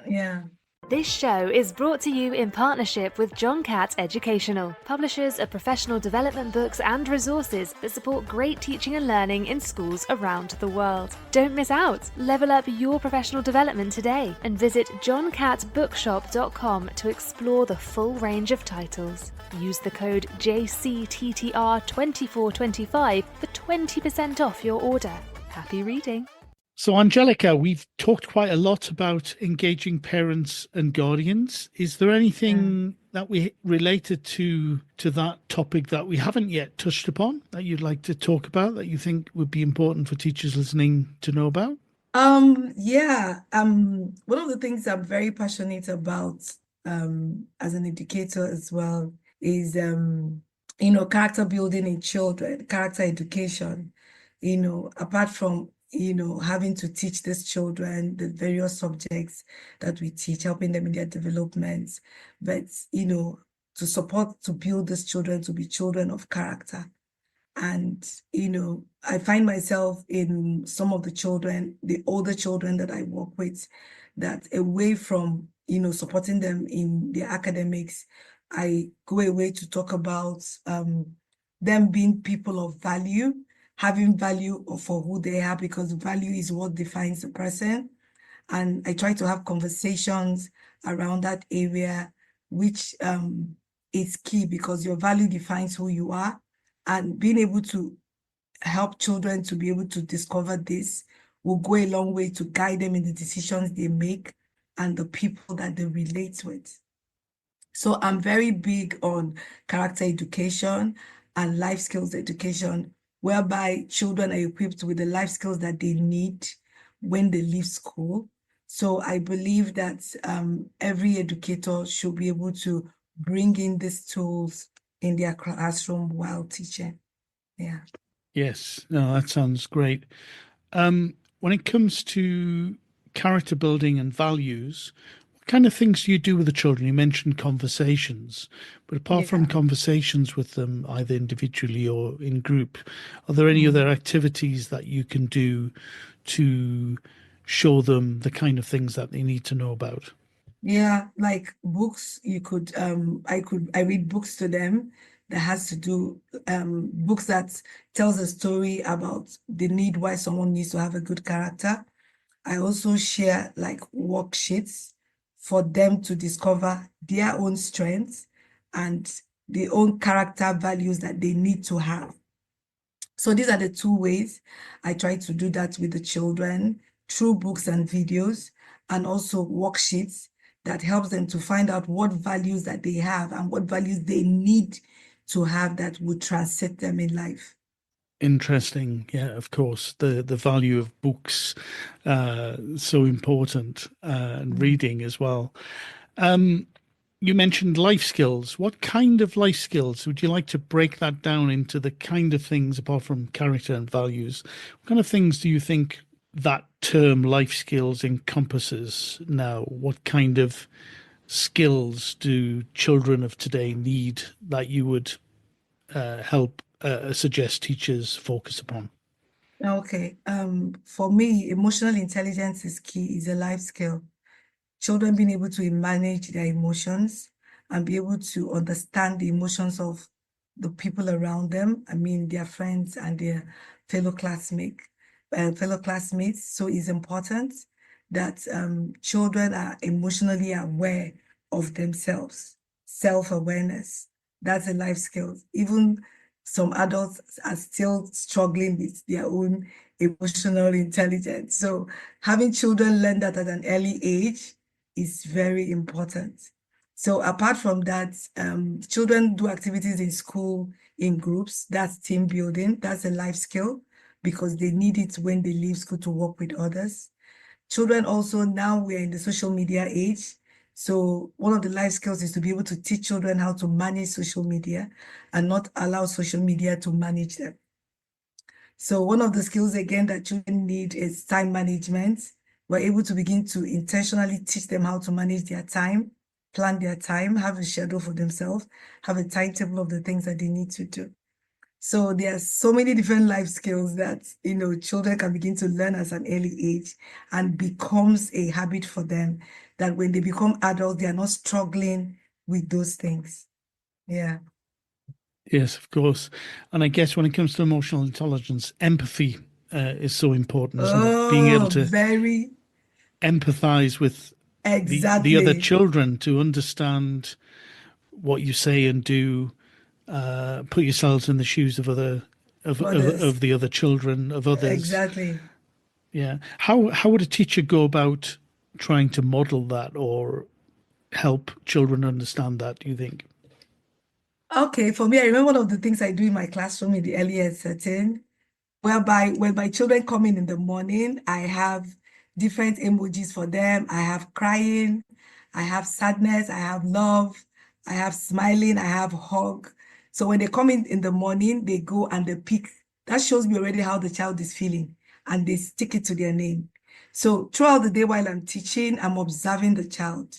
[SPEAKER 5] Yeah.
[SPEAKER 3] This show is brought to you in partnership with John Catt Educational, publishers of professional development books and resources that support great teaching and learning in schools around the world. Don't miss out. Level up your professional development today and visit johncattbookshop.com to explore the full range of titles. Use the code JCTTR2425 for 20% off your order. Happy reading.
[SPEAKER 2] So, Angelica, we've talked quite a lot about engaging parents and guardians. Is there anything that we related to that topic that we haven't yet touched upon that you'd like to talk about that you think would be important for teachers listening to know about?
[SPEAKER 5] Yeah. One of the things I'm very passionate about, as an educator as well is, character building in children, character education, apart from, having to teach these children the various subjects that we teach, helping them in their development, but, to build these children to be children of character. And, I find myself in some of the children, the older children that I work with, that away from, supporting them in their academics, I go away to talk about them being people of value, having value for who they are, because value is what defines the person. And I try to have conversations around that area, which is key, because your value defines who you are. And being able to help children to be able to discover this will go a long way to guide them in the decisions they make and the people that they relate with. So I'm very big on character education and life skills education, whereby children are equipped with the life skills that they need when they leave school. So I believe that every educator should be able to bring in these tools in their classroom while teaching. Yeah.
[SPEAKER 2] Yes, no, that sounds great. When it comes to character building and values, what kind of things do you do with the children? You mentioned conversations, but apart from
[SPEAKER 5] Yeah.
[SPEAKER 2] conversations with them, either individually or in group, are there any other activities that you can do to show them the kind of things that they need to know about?
[SPEAKER 5] Yeah, like books, I read books to them that has to do, books that tells a story about the need why someone needs to have a good character. I also share like worksheets for them to discover their own strengths and the own character values that they need to have. So these are the two ways I try to do that with the children, through books and videos, and also worksheets that helps them to find out what values that they have and what values they need to have that would transcend them in life.
[SPEAKER 2] Interesting. Yeah, of course. The value of books, so important, and reading as well. You mentioned life skills. What kind of life skills would you like to break that down into the kind of things, apart from character and values? What kind of things do you think that term life skills encompasses now? What kind of skills do children of today need that you would help suggest teachers focus upon?
[SPEAKER 5] Okay. For me, emotional intelligence is key, is a life skill. Children being able to manage their emotions and be able to understand the emotions of the people around them. I mean, their friends and their fellow classmates. So it's important that children are emotionally aware of themselves, self-awareness. That's a life skill. Even some adults are still struggling with their own emotional intelligence. So having children learn that at an early age is very important. So apart from that, children do activities in school in groups. That's team building. That's a life skill because they need it when they leave school to work with others. Children also, now we're in the social media age. So one of the life skills is to be able to teach children how to manage social media and not allow social media to manage them. So one of the skills, again, that children need is time management. We're able to begin to intentionally teach them how to manage their time, plan their time, have a schedule for themselves, have a timetable of the things that they need to do. So there are so many different life skills that, children can begin to learn at an early age and becomes a habit for them that when they become adults, they are not struggling with those things. Yeah.
[SPEAKER 2] Yes, of course. And I guess when it comes to emotional intelligence, empathy is so important, isn't it? Being able
[SPEAKER 5] Oh,
[SPEAKER 2] to
[SPEAKER 5] very
[SPEAKER 2] empathize with the other
[SPEAKER 5] exactly.
[SPEAKER 2] children, to understand what you say and do, put yourselves in the shoes of
[SPEAKER 5] Others.
[SPEAKER 2] of the other children, of others.
[SPEAKER 5] Exactly.
[SPEAKER 2] Yeah. How would a teacher go about trying to model that or help children understand that, do you think?
[SPEAKER 5] Okay, for me, I remember one of the things I do in my classroom in the earlier setting, whereby when my children come in the morning, I have different emojis for them. I have crying, I have sadness, I have love, I have smiling, I have hug. So when they come in the morning, they go and they pick. That shows me already how the child is feeling, and they stick it to their name. So throughout the day while I'm teaching, I'm observing the child,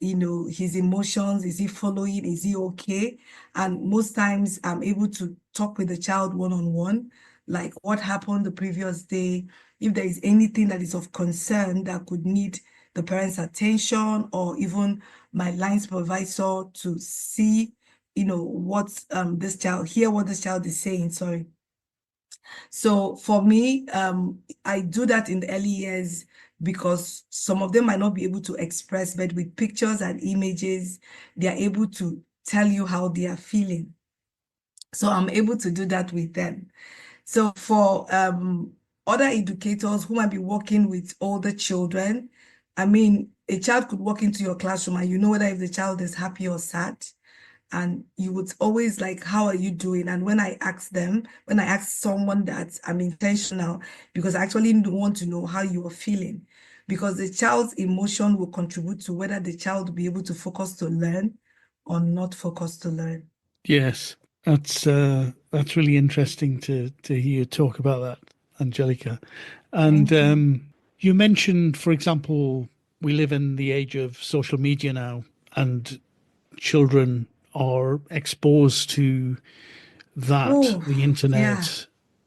[SPEAKER 5] his emotions. Is he following? Is he okay? And most times I'm able to talk with the child one-on-one, like what happened the previous day, if there is anything that is of concern that could need the parents' attention, or even my line supervisor to see, what hear what this child is saying, sorry. So for me, I do that in the early years because some of them might not be able to express, but with pictures and images, they are able to tell you how they are feeling. So I'm able to do that with them. So for other educators who might be working with older children, I mean, a child could walk into your classroom and you know whether if the child is happy or sad, and you would always like, how are you doing? And when I ask someone that, I'm intentional because I actually want to know how you are feeling, because the child's emotion will contribute to whether the child will be able to focus to learn or not focus to learn.
[SPEAKER 2] Yes, that's really interesting to hear you talk about that, Angelica. And
[SPEAKER 5] Thank you.
[SPEAKER 2] you mentioned, for example, we live in the age of social media now, and children are exposed to that,
[SPEAKER 5] Oh,
[SPEAKER 2] the
[SPEAKER 5] yeah.
[SPEAKER 2] internet,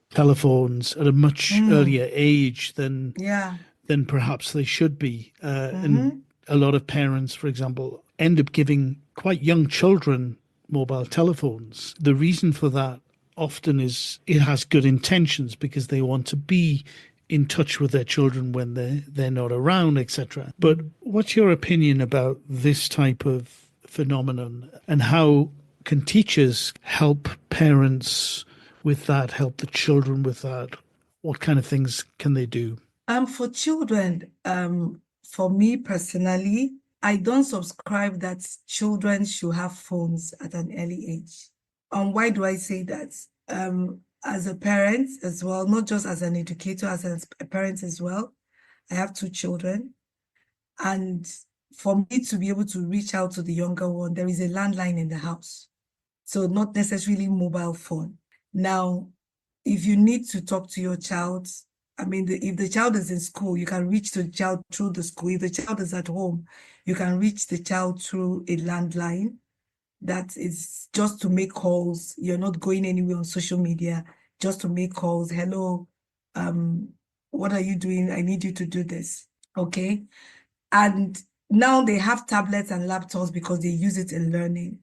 [SPEAKER 2] telephones at a much
[SPEAKER 5] Mm,
[SPEAKER 2] earlier age
[SPEAKER 5] yeah.
[SPEAKER 2] than perhaps they should be. And
[SPEAKER 5] Mm-hmm.
[SPEAKER 2] a lot of parents, for example, end up giving quite young children mobile telephones. The reason for that often is it has good intentions because they want to be in touch with their children when they're not around, etc. But what's your opinion about this type of phenomenon, and how can teachers help parents with that, help the children with that? What kind of things can they do?
[SPEAKER 5] For children, for me personally, I don't subscribe that children should have phones at an early age. Why do I say that? As a parent as well, not just as an educator, as a parent as well. I have two children, and for me to be able to reach out to the younger one, there is a landline in the house. So not necessarily mobile phone. Now, if you need to talk to your child, I mean, if the child is in school, you can reach the child through the school. If the child is at home, you can reach the child through a landline. That is just to make calls. You're not going anywhere on social media, just to make calls. Hello, um, what are you doing? I need you to do this. Okay. And now they have tablets and laptops because they use it in learning.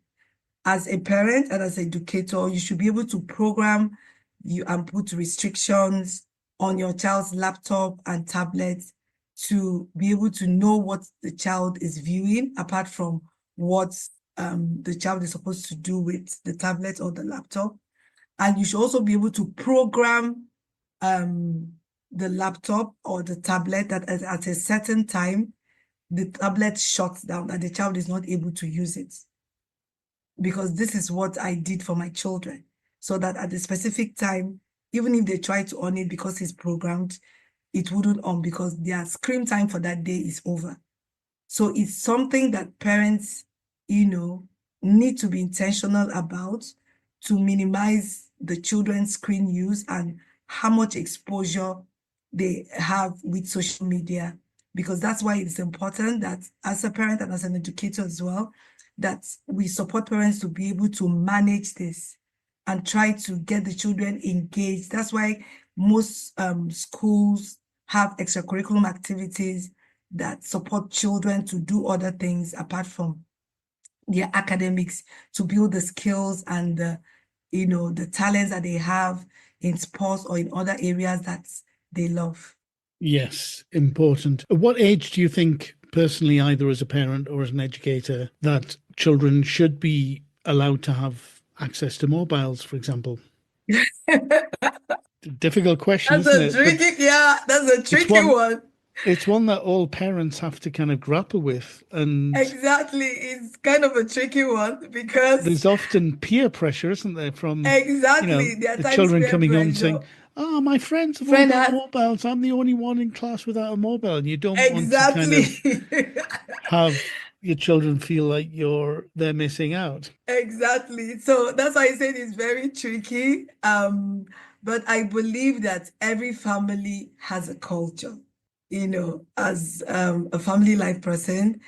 [SPEAKER 5] As a parent and as an educator, you should be able to program you and put restrictions on your child's laptop and tablet to be able to know what the child is viewing, apart from what the child is supposed to do with the tablet or the laptop. And you should also be able to program the laptop or the tablet that at a certain time, the tablet shuts down and the child is not able to use it, because this is what I did for my children, so that at a specific time, even if they try to on it because it's programmed, it wouldn't on because their screen time for that day is over. So it's something that parents, need to be intentional about to minimize the children's screen use and how much exposure they have with social media. Because that's why it's important that as a parent and as an educator as well, that we support parents to be able to manage this and try to get the children engaged. That's why most schools have extracurriculum activities that support children to do other things apart from their academics, to build the skills and the talents that they have in sports or in other areas that they love.
[SPEAKER 2] Yes, important. At what age do you think, personally, either as a parent or as an educator, that children should be allowed to have access to mobiles, for example? Difficult question,
[SPEAKER 5] That's
[SPEAKER 2] isn't
[SPEAKER 5] a
[SPEAKER 2] it? But
[SPEAKER 5] that's a
[SPEAKER 2] it's
[SPEAKER 5] tricky
[SPEAKER 2] one
[SPEAKER 5] one.
[SPEAKER 2] it's one that all parents have to kind of grapple with. And
[SPEAKER 5] Exactly. It's kind of a tricky one because
[SPEAKER 2] there's often peer pressure, isn't there, from,
[SPEAKER 5] exactly there are
[SPEAKER 2] the
[SPEAKER 5] times
[SPEAKER 2] children
[SPEAKER 5] peer
[SPEAKER 2] coming home
[SPEAKER 5] pressure.
[SPEAKER 2] saying, "Oh, my friends have all
[SPEAKER 5] Friend
[SPEAKER 2] got
[SPEAKER 5] has
[SPEAKER 2] mobiles. I'm the only one in class without a mobile." And you don't want to kind
[SPEAKER 5] exactly.
[SPEAKER 2] of have your children feel like they're missing out.
[SPEAKER 5] Exactly. So that's why I said it's very tricky. But I believe that every family has a culture. As a family life person,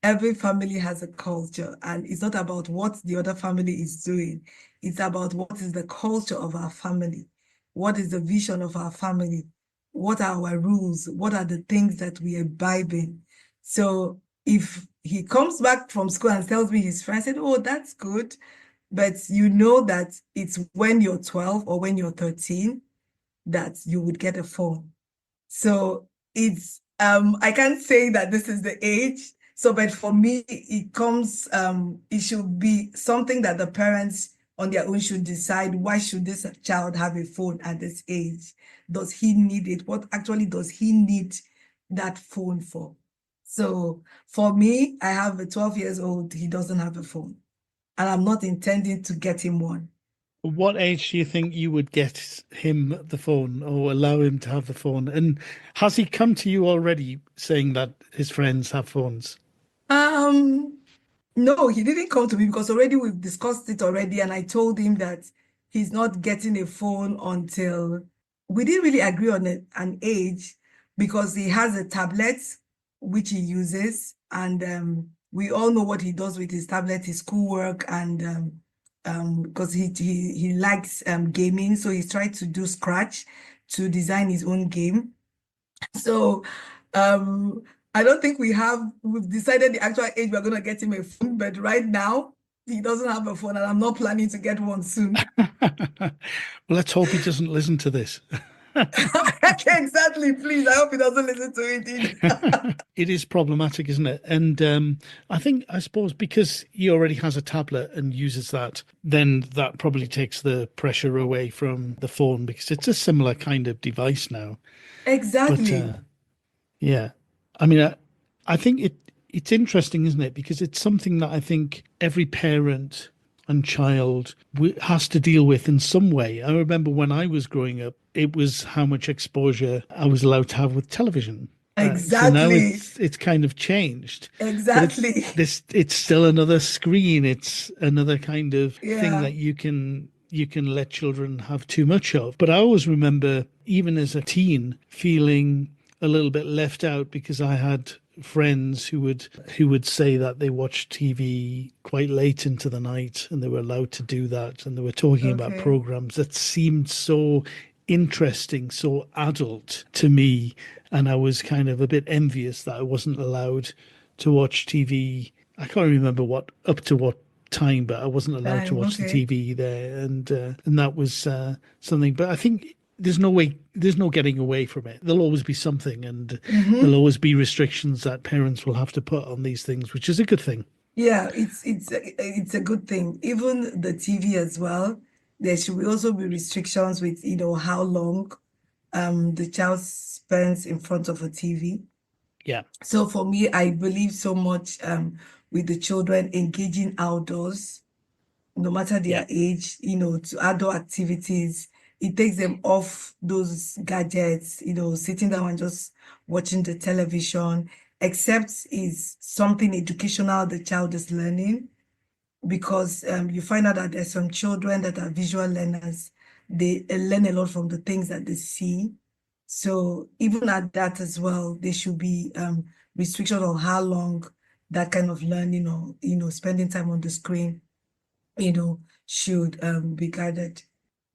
[SPEAKER 5] every family has a culture, and it's not about what the other family is doing. It's about what is the culture of our family, what is the vision of our family, what are our rules, what are the things that we abide in. So if he comes back from school and tells me his friend said, "Oh, that's good," but you know that it's when you're 12 or when you're 13 that you would get a phone. So it's I can't say that this is the age. So, but for me, it should be something that the parents on their own should decide. Why should this child have a phone at this age? Does he need it? What actually does he need that phone for? So for me, I have a 12 years old, he doesn't have a phone, and I'm not intending to get him one.
[SPEAKER 2] What age do you think you would get him the phone or allow him to have the phone? And has he come to you already saying that his friends have phones?
[SPEAKER 5] Um, No, he didn't come to me because already we've discussed it already, and I told him that he's not getting a phone until we didn't really agree on an age, because he has a tablet which he uses, and we all know what he does with his tablet, his schoolwork, and because he likes gaming, so he's tried to do Scratch to design his own game. So um I don't think we've decided the actual age we're gonna get him a phone, but right now he doesn't have a phone, and I'm not planning to get one soon.
[SPEAKER 2] Well, let's hope he doesn't listen to this.
[SPEAKER 5] Exactly, please. I hope he doesn't listen to it either.
[SPEAKER 2] It is problematic, isn't it? And I suppose because he already has a tablet and uses that, then that probably takes the pressure away from the phone because it's a similar kind of device now. But
[SPEAKER 5] Exactly.
[SPEAKER 2] yeah, I mean, I think it's interesting, isn't it? Because it's something that I think every parent and child has to deal with in some way. I remember when I was growing up, it was how much exposure I was allowed to have with television. So now
[SPEAKER 5] Exactly.
[SPEAKER 2] it's kind of changed, but
[SPEAKER 5] Exactly.
[SPEAKER 2] it's still another screen. It's another kind of thing
[SPEAKER 5] Yeah.
[SPEAKER 2] that you can let children have too much of. But I always remember, even as a teen, feeling a little bit left out because I had friends who would say that they watched TV quite late into the night and they were allowed to do that, and they were talking about
[SPEAKER 5] Okay.
[SPEAKER 2] programs that seemed so interesting, so adult to me, and I was kind of a bit envious that I wasn't allowed to watch TV. I can't remember up to what time, but I wasn't allowed to
[SPEAKER 5] Time.
[SPEAKER 2] watch the
[SPEAKER 5] Okay.
[SPEAKER 2] TV there, and that was something. But I think there's no getting away from it. There'll always be something, and there'll
[SPEAKER 5] Mm-hmm.
[SPEAKER 2] always be restrictions that parents will have to put on these things, which is a good thing.
[SPEAKER 5] Yeah, it's a good thing. Even the TV as well. There should also be restrictions with, how long the child spends in front of a TV.
[SPEAKER 2] Yeah,
[SPEAKER 5] So for me, I believe so much with the children engaging outdoors, no matter
[SPEAKER 2] yeah.
[SPEAKER 5] their age, to outdoor activities. It takes them off those gadgets, sitting down and just watching the television, except is something educational the child is learning, because you find out that there's some children that are visual learners. They learn a lot from the things that they see. So even at that as well, there should be restriction on how long that kind of learning, or spending time on the screen should be guided.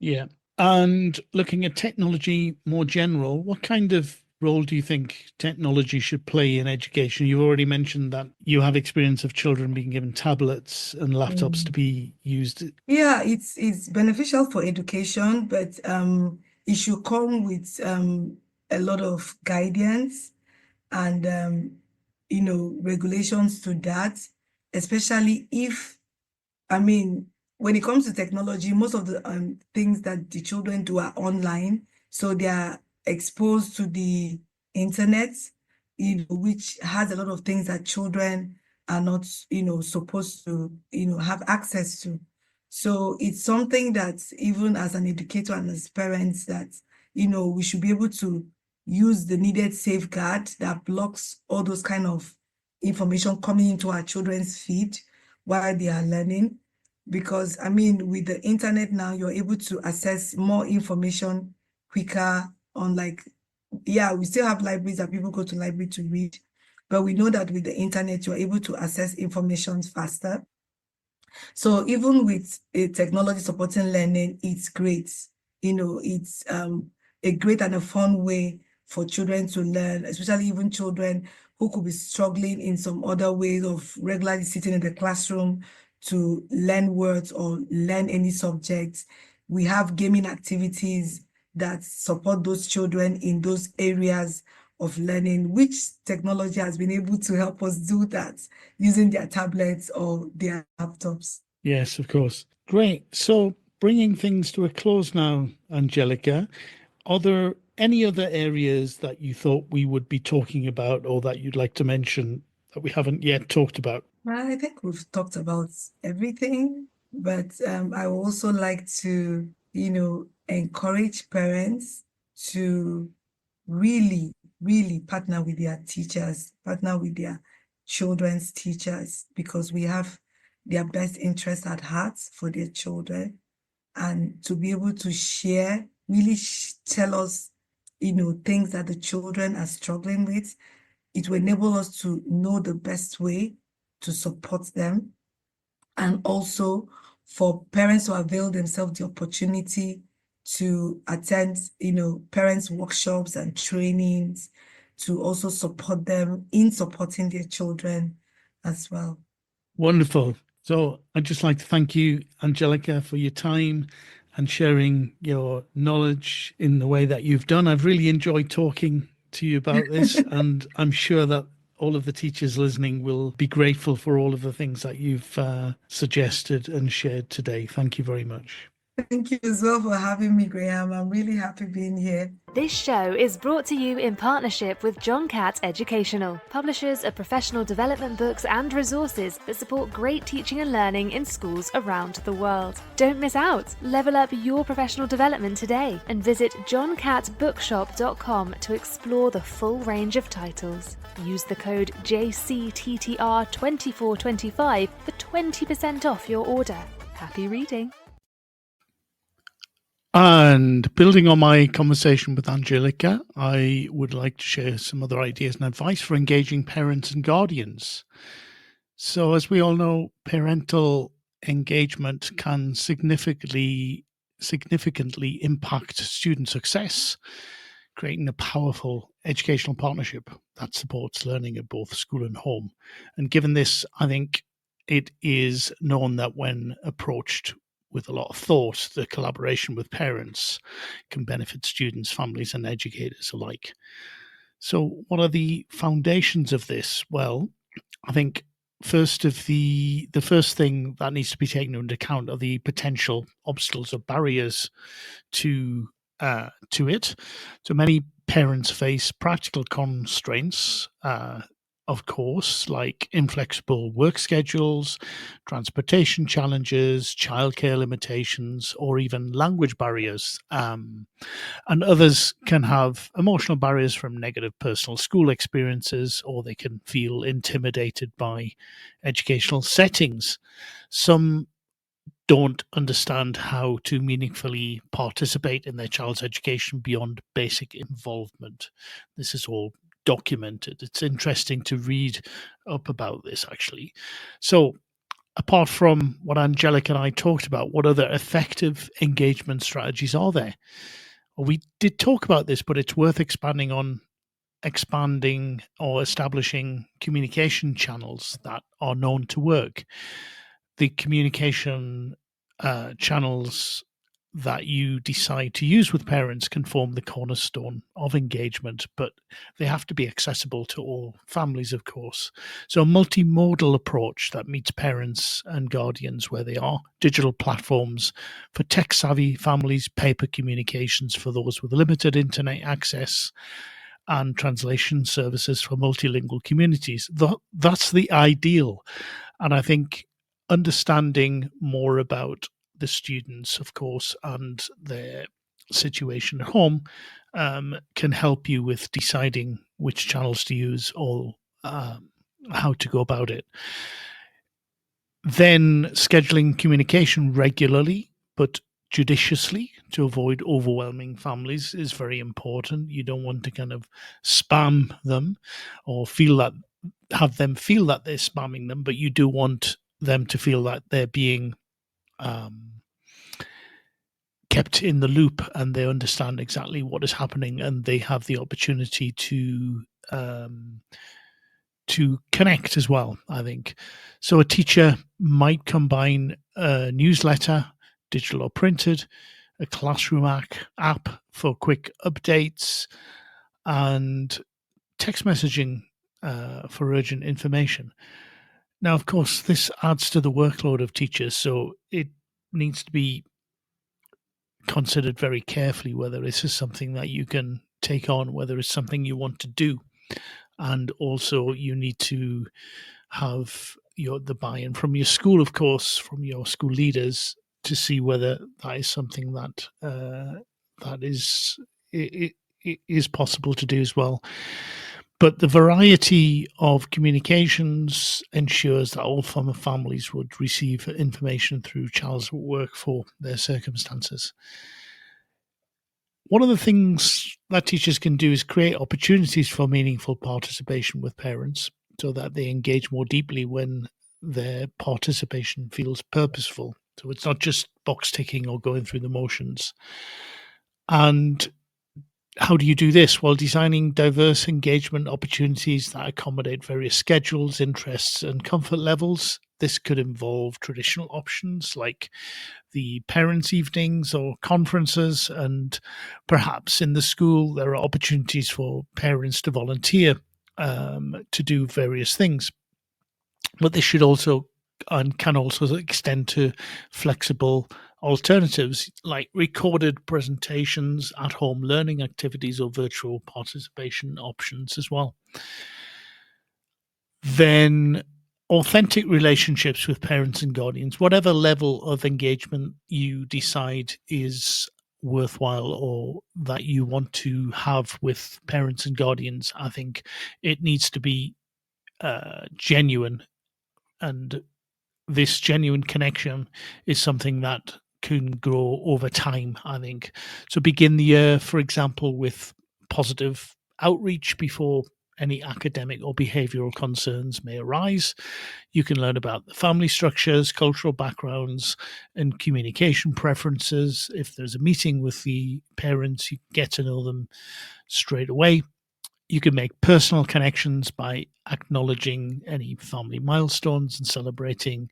[SPEAKER 2] Yeah. And looking at technology more general, what kind of role do you think technology should play in education? You've already mentioned that you have experience of children being given tablets and laptops to be used.
[SPEAKER 5] Yeah, it's beneficial for education, but it should come with a lot of guidance and regulations to that, especially if, I mean, when it comes to technology, most of the things that the children do are online, so they are exposed to the internet, which has a lot of things that children are not, supposed to, have access to. So it's something that even as an educator and as parents that, we should be able to use the needed safeguard that blocks all those kind of information coming into our children's feed while they are learning. Because I mean, with the internet now, you're able to access more information quicker on we still have libraries that people go to library to read, but we know that with the internet, you're able to access information faster. So even with a technology supporting learning, it's great. It's a great and a fun way for children to learn, especially even children who could be struggling in some other ways of regularly sitting in the classroom to learn words or learn any subject. We have gaming activities that support those children in those areas of learning, which technology has been able to help us do that using their tablets or their laptops.
[SPEAKER 2] Yes, of course. Great. So bringing things to a close now, Angelica, are there any other areas that you thought we would be talking about or that you'd like to mention that we haven't yet talked about?
[SPEAKER 5] Well, I think we've talked about everything, but I would also like to, encourage parents to really, really partner with their teachers, partner with their children's teachers, because we have their best interest at heart for their children, and to be able to share, really tell us, things that the children are struggling with. It will enable us to know the best way to support them, and also for parents to avail themselves the opportunity to attend, parents' workshops and trainings to also support them in supporting their children as well.
[SPEAKER 2] Wonderful. So I'd just like to thank you, Angelica, for your time and sharing your knowledge in the way that you've done. I've really enjoyed talking to you about this, and I'm sure that all of the teachers listening will be grateful for all of the things that you've suggested and shared today. Thank you very much.
[SPEAKER 5] Thank you as well for having me, Graham. I'm really happy being here.
[SPEAKER 3] This show is brought to you in partnership with John Catt Educational, publishers of professional development books and resources that support great teaching and learning in schools around the world. Don't miss out. Level up your professional development today and visit johncattbookshop.com to explore the full range of titles. Use the code JCTTR2425 for 20% off your order. Happy reading.
[SPEAKER 2] And building on my conversation with Angelica, I would like to share some other ideas and advice for engaging parents and guardians. So, as we all know, parental engagement can significantly impact student success, creating a powerful educational partnership that supports learning at both school and home. And given this, I think it is known that when approached with a lot of thought, the collaboration with parents can benefit students, families, and educators alike. So, what are the foundations of this? Well, I think the first thing that needs to be taken into account are the potential obstacles or barriers to it. So many parents face practical constraints, of course, like inflexible work schedules, transportation challenges, childcare limitations, or even language barriers. And others can have emotional barriers from negative personal school experiences, or they can feel intimidated by educational settings. Some don't understand how to meaningfully participate in their child's education beyond basic involvement. This is all documented. It's interesting to read up about this, actually. So, apart from what Angelica and I talked about, what other effective engagement strategies are there? Well, we did talk about this, but it's worth expanding or establishing communication channels that are known to work. The communication channels that you decide to use with parents can form the cornerstone of engagement, but they have to be accessible to all families, of course. So a multimodal approach that meets parents and guardians where they are, digital platforms for tech-savvy families, paper communications for those with limited internet access, and translation services for multilingual communities. That's the ideal. And I think understanding more about the students, of course, and their situation at home can help you with deciding which channels to use or how to go about it. Then scheduling communication regularly, but judiciously to avoid overwhelming families is very important. You don't want to kind of spam them or have them feel that they're spamming them, but you do want them to feel that they're being kept in the loop and they understand exactly what is happening and they have the opportunity to connect as well, I think. So a teacher might combine a newsletter, digital or printed, a classroom app for quick updates, and text messaging for urgent information. Now, of course, this adds to the workload of teachers, so it needs to be considered very carefully whether this is something that you can take on, whether it's something you want to do. And also you need to have the buy-in from your school, of course, from your school leaders to see whether that is something that is possible to do as well. But the variety of communications ensures that all families would receive information through channels that work for their circumstances. One of the things that teachers can do is create opportunities for meaningful participation with parents so that they engage more deeply when their participation feels purposeful. So it's not just box ticking or going through the motions. And how do you do this? Well, designing diverse engagement opportunities that accommodate various schedules, interests, and comfort levels. This could involve traditional options like the parents' evenings or conferences, and perhaps in the school there are opportunities for parents to volunteer to do various things. But this should also and can also extend to flexible alternatives like recorded presentations, at-home learning activities, or virtual participation options as well. Then authentic relationships with parents and guardians, whatever level of engagement you decide is worthwhile or that you want to have with parents and guardians, I think it needs to be genuine, and this genuine connection is something that can grow over time, I think. So begin the year, for example, with positive outreach before any academic or behavioral concerns may arise. You can learn about the family structures, cultural backgrounds, and communication preferences. If there's a meeting with the parents, you get to know them straight away. You can make personal connections by acknowledging any family milestones and celebrating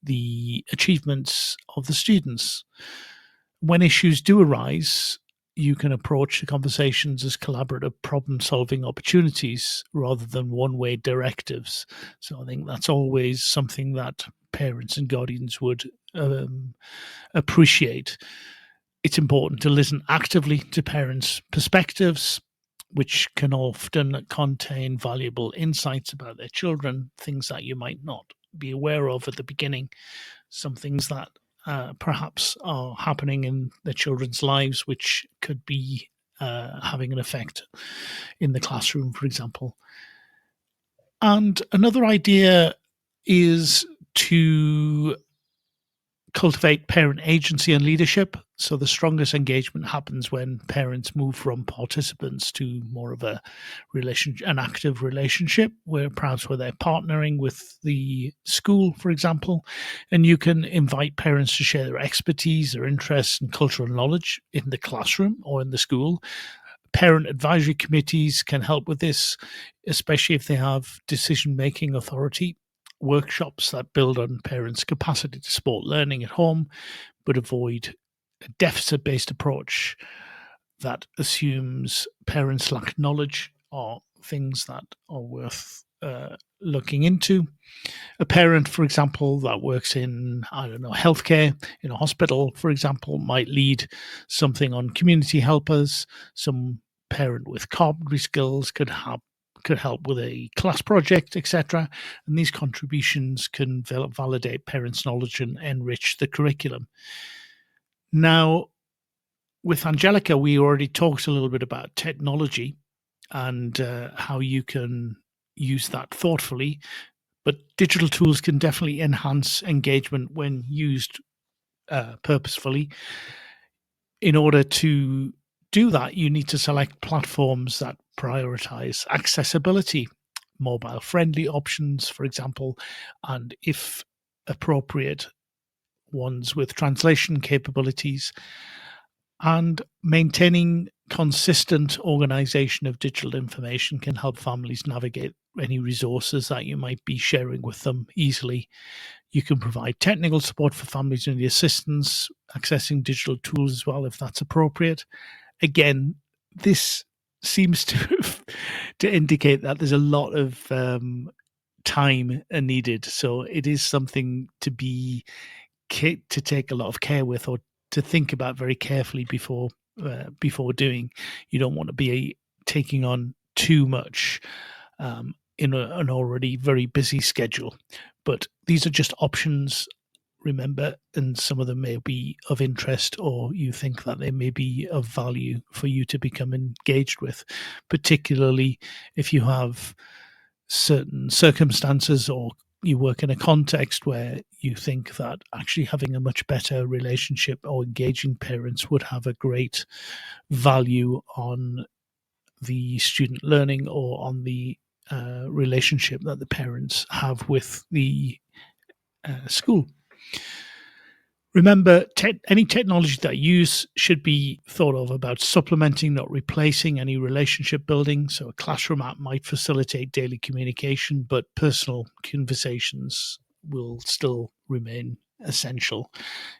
[SPEAKER 2] the achievements of the students. When issues do arise, you can approach the conversations as collaborative problem-solving opportunities rather than one-way directives. So I think that's always something that parents and guardians would appreciate. It's important to listen actively to parents' perspectives, which can often contain valuable insights about their children, things that you might not be aware of at the beginning, some things that perhaps are happening in their children's lives, which could be having an effect in the classroom, for example. And another idea is to cultivate parent agency and leadership. So the strongest engagement happens when parents move from participants to more of an active relationship, where perhaps where they're partnering with the school, for example, and you can invite parents to share their expertise, their interests, and cultural knowledge in the classroom or in the school. Parent advisory committees can help with this, especially if they have decision-making authority. Workshops that build on parents' capacity to support learning at home, but avoid a deficit-based approach that assumes parents lack knowledge, are things that are worth looking into. A parent, for example, that works in, healthcare, in a hospital, for example, might lead something on community helpers. Some parent with carpentry skills could help with a class project, etc. And these contributions can validate parents' knowledge and enrich the curriculum. Now, with Angelica, we already talked a little bit about technology and how you can use that thoughtfully. But digital tools can definitely enhance engagement when used purposefully. In order to do that, you need to select platforms that prioritize accessibility, mobile-friendly options, for example, and if appropriate, ones with translation capabilities. And maintaining consistent organization of digital information can help families navigate any resources that you might be sharing with them easily. You can provide technical support for families who need assistance, accessing digital tools as well, if that's appropriate. Again, this seems to indicate that there's a lot of time needed. So it is something to take a lot of care with, or to think about very carefully before doing. You don't want to be taking on too much in an already very busy schedule. But these are just options, remember, and some of them may be of interest, or you think that they may be of value for you to become engaged with, particularly if you have certain circumstances or you work in a context where you think that actually having a much better relationship or engaging parents would have a great value on the student learning or on the relationship that the parents have with the school. Remember, any technology that you use should be thought of about supplementing, not replacing any relationship building. So a classroom app might facilitate daily communication, but personal conversations will still remain essential.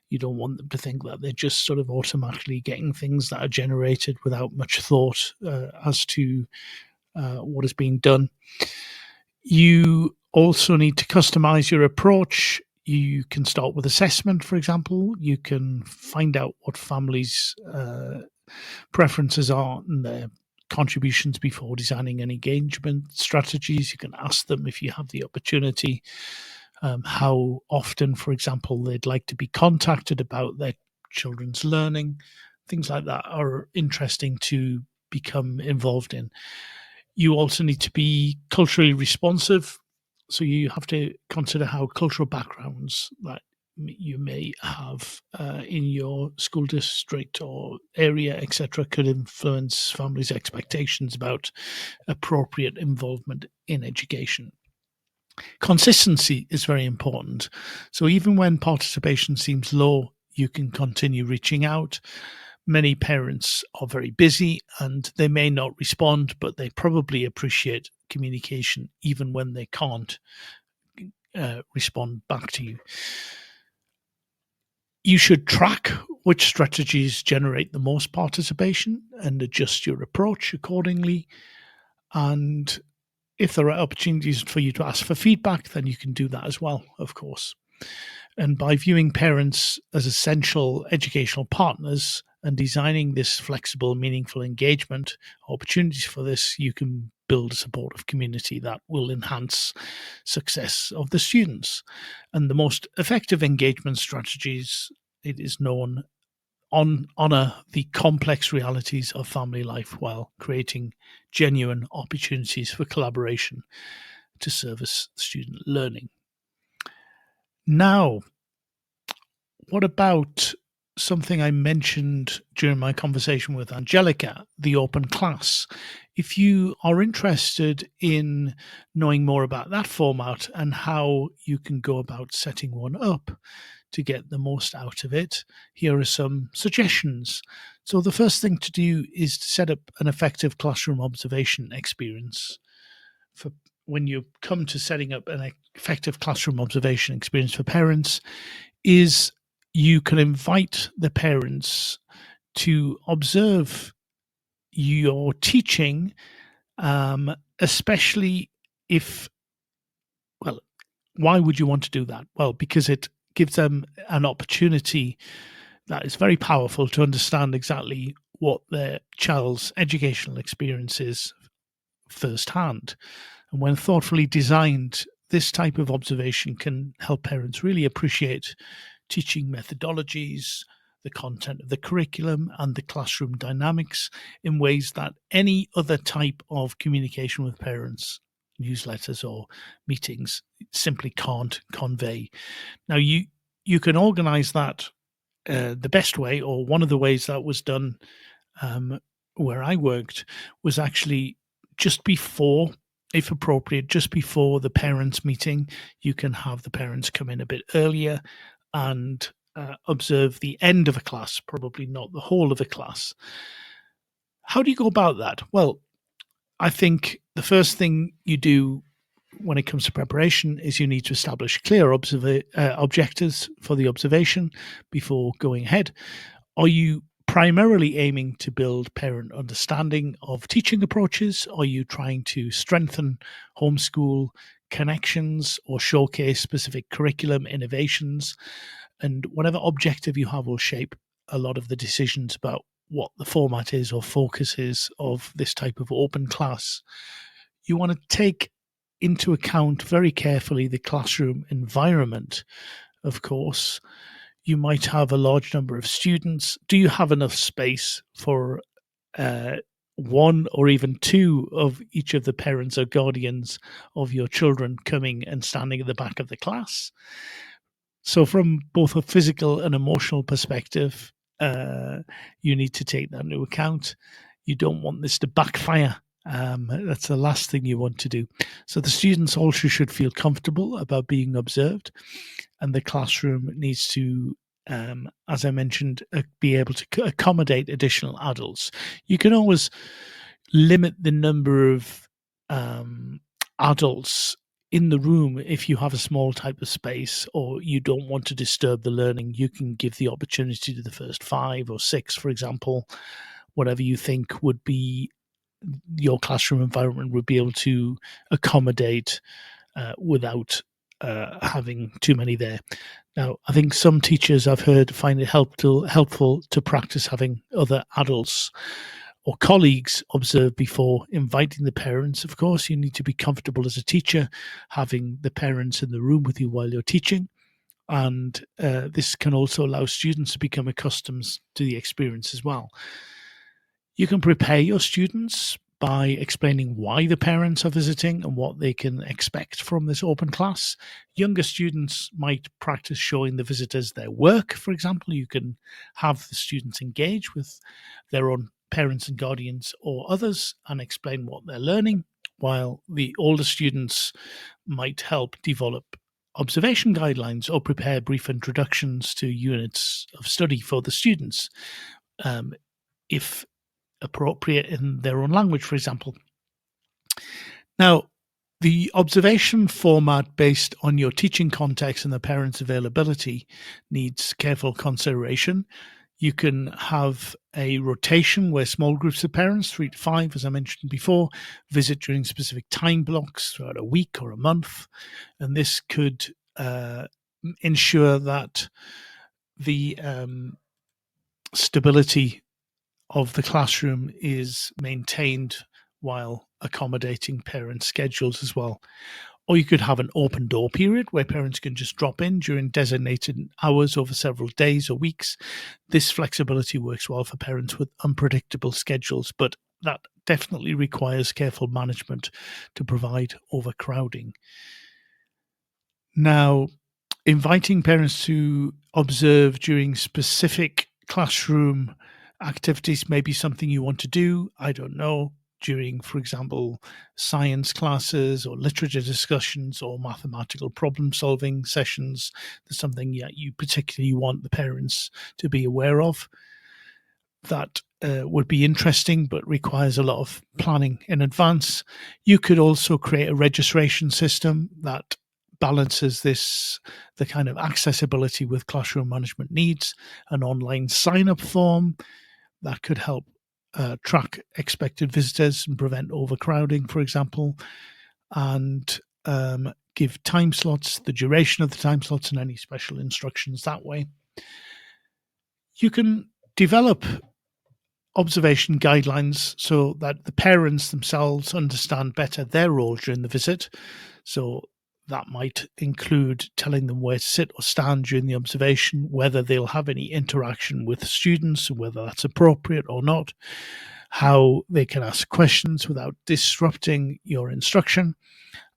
[SPEAKER 2] You don't want them to think that they're just sort of automatically getting things that are generated without much thought as to what is being done. You also need to customize your approach. You can start with assessment, for example. You can find out what families' preferences are and their contributions before designing any engagement strategies. You can ask them, if you have the opportunity, how often, for example, they'd like to be contacted about their children's learning. Things like that are interesting to become involved in. You also need to be culturally responsive. So you have to consider how cultural backgrounds that you may have in your school district or area, etc., could influence families' expectations about appropriate involvement in education. Consistency is very important. So even when participation seems low, you can continue reaching out. Many parents are very busy and they may not respond, but they probably appreciate communication even when they can't respond back to you. You should track which strategies generate the most participation and adjust your approach accordingly. And if there are opportunities for you to ask for feedback, then you can do that as well, of course. And by viewing parents as essential educational partners and designing this flexible, meaningful engagement opportunities for this, you can build a supportive community that will enhance success of the students. And the most effective engagement strategies, it is known, honor the complex realities of family life while creating genuine opportunities for collaboration to service student learning. Now, what about something I mentioned during my conversation with Angelica, the open class? If you are interested in knowing more about that format and how you can go about setting one up to get the most out of it, here are some suggestions. So, the first thing to do is to set up an effective classroom observation experience. For when you come to setting up an effective classroom observation experience for parents, is you can invite the parents to observe your teaching, especially if, well, why would you want to do that? Well, because it gives them an opportunity that is very powerful to understand exactly what their child's educational experience is firsthand. And when thoughtfully designed, this type of observation can help parents really appreciate teaching methodologies, the content of the curriculum, and the classroom dynamics in ways that any other type of communication with parents, newsletters or meetings, simply can't convey. Now, you can organize that the best way, or one of the ways that was done where I worked, was actually just before, if appropriate, just before the parents' meeting. You can have the parents come in a bit earlier and observe the end of a class, probably not the whole of a class. How do you go about that? Well, I think the first thing you do when it comes to preparation is you need to establish clear objectives for the observation before going ahead. Are you primarily aiming to build parent understanding of teaching approaches? Are you trying to strengthen homeschool connections or showcase specific curriculum innovations? And whatever objective you have will shape a lot of the decisions about what the format is or focus is of this type of open class. You want to take into account very carefully the classroom environment, of course. You might have a large number of students. Do you have enough space for one or even two of each of the parents or guardians of your children coming and standing at the back of the class? So, from both a physical and emotional perspective, you need to take that into account. You don't want this to backfire. That's the last thing you want to do. So the students also should feel comfortable about being observed, and the classroom needs to, as I mentioned, be able to accommodate additional adults. You can always limit the number of adults in the room if you have a small type of space or you don't want to disturb the learning. You can give the opportunity to the first 5 or 6, for example, whatever you think would be your classroom environment would be able to accommodate without having too many there. Now, I think some teachers I've heard find it helpful to practice having other adults or colleagues observe before inviting the parents. Of course, you need to be comfortable as a teacher having the parents in the room with you while you're teaching. And this can also allow students to become accustomed to the experience as well. You can prepare your students by explaining why the parents are visiting and what they can expect from this open class. Younger students might practice showing the visitors their work, for example. You can have the students engage with their own parents and guardians or others and explain what they're learning, while the older students might help develop observation guidelines or prepare brief introductions to units of study for the students, if appropriate in their own language, for example. Now, the observation format based on your teaching context and the parents' availability needs careful consideration. You can have a rotation where small groups of parents, 3 to 5, as I mentioned before, visit during specific time blocks throughout a week or a month. And this could ensure that the stability of the classroom is maintained while accommodating parents' schedules as well. Or you could have an open door period where parents can just drop in during designated hours over several days or weeks. This flexibility works well for parents with unpredictable schedules, but that definitely requires careful management to provide overcrowding. Now, Inviting parents to observe during specific classroom activities may be something you want to do. I don't know, during, for example, science classes or literature discussions or mathematical problem solving sessions. There's something you particularly want the parents to be aware of. That would be interesting, but requires a lot of planning in advance. You could also create a registration system that balances the kind of accessibility with classroom management needs, an online sign-up form that could help track expected visitors and prevent overcrowding, for example, and give time slots, the duration of the time slots, and any special instructions that way. You can develop observation guidelines so that the parents themselves understand better their role during the visit. So that might include telling them where to sit or stand during the observation, whether they'll have any interaction with students, whether that's appropriate or not, how they can ask questions without disrupting your instruction,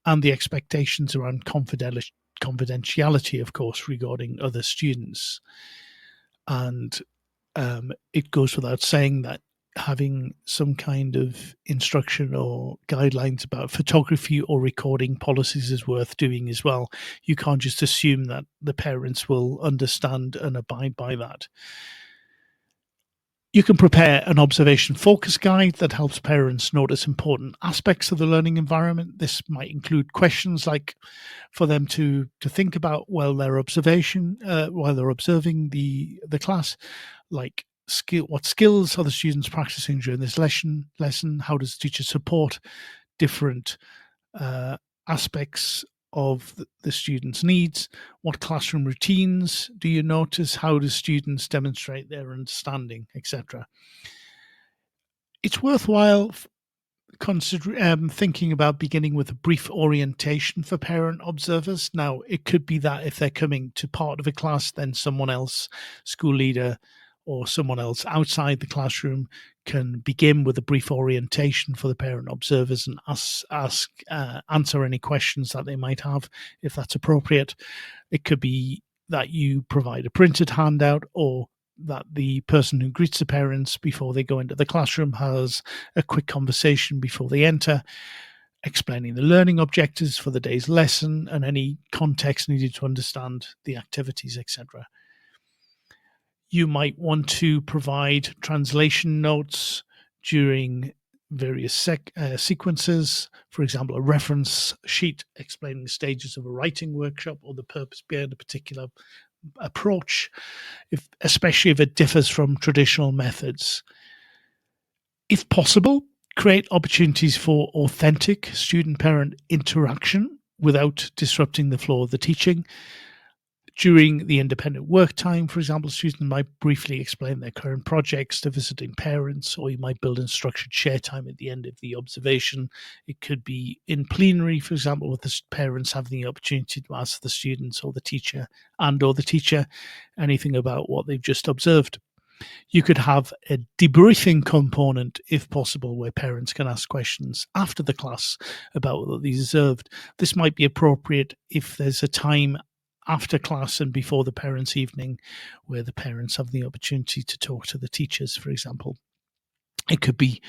[SPEAKER 2] and the expectations around confidentiality, of course, regarding other students. And it goes without saying that having some kind of instruction or guidelines about photography or recording policies is worth doing as well. You can't just assume that the parents will understand and abide by that. You can prepare an observation focus guide that helps parents notice important aspects of the learning environment. This might include questions like for them to think about while they're observing the class, like what skills are the students practicing during this lesson? How does the teacher support different aspects of the students' needs? What classroom routines do you notice? How do students demonstrate their understanding, etc.? It's worthwhile thinking about beginning with a brief orientation for parent observers. Now, it could be that if they're coming to part of a class, then someone else, school leader, or someone else outside the classroom can begin with a brief orientation for the parent observers and answer any questions that they might have, if that's appropriate. It could be that you provide a printed handout, or that the person who greets the parents before they go into the classroom has a quick conversation before they enter, explaining the learning objectives for the day's lesson and any context needed to understand the activities, etc. You might want to provide translation notes during various sequences, for example, a reference sheet explaining stages of a writing workshop or the purpose behind a particular approach, especially if it differs from traditional methods. If possible, create opportunities for authentic student-parent interaction without disrupting the flow of the teaching. During the independent work time, for example, students might briefly explain their current projects to visiting parents, or you might build in structured share time at the end of the observation. It could be in plenary, for example, with the parents having the opportunity to ask the students or the teacher anything about what they've just observed. You could have a debriefing component, if possible, where parents can ask questions after the class about what they observed. This might be appropriate if there's a time after class and before the parents' evening where the parents have the opportunity to talk to the teachers, for example. It could be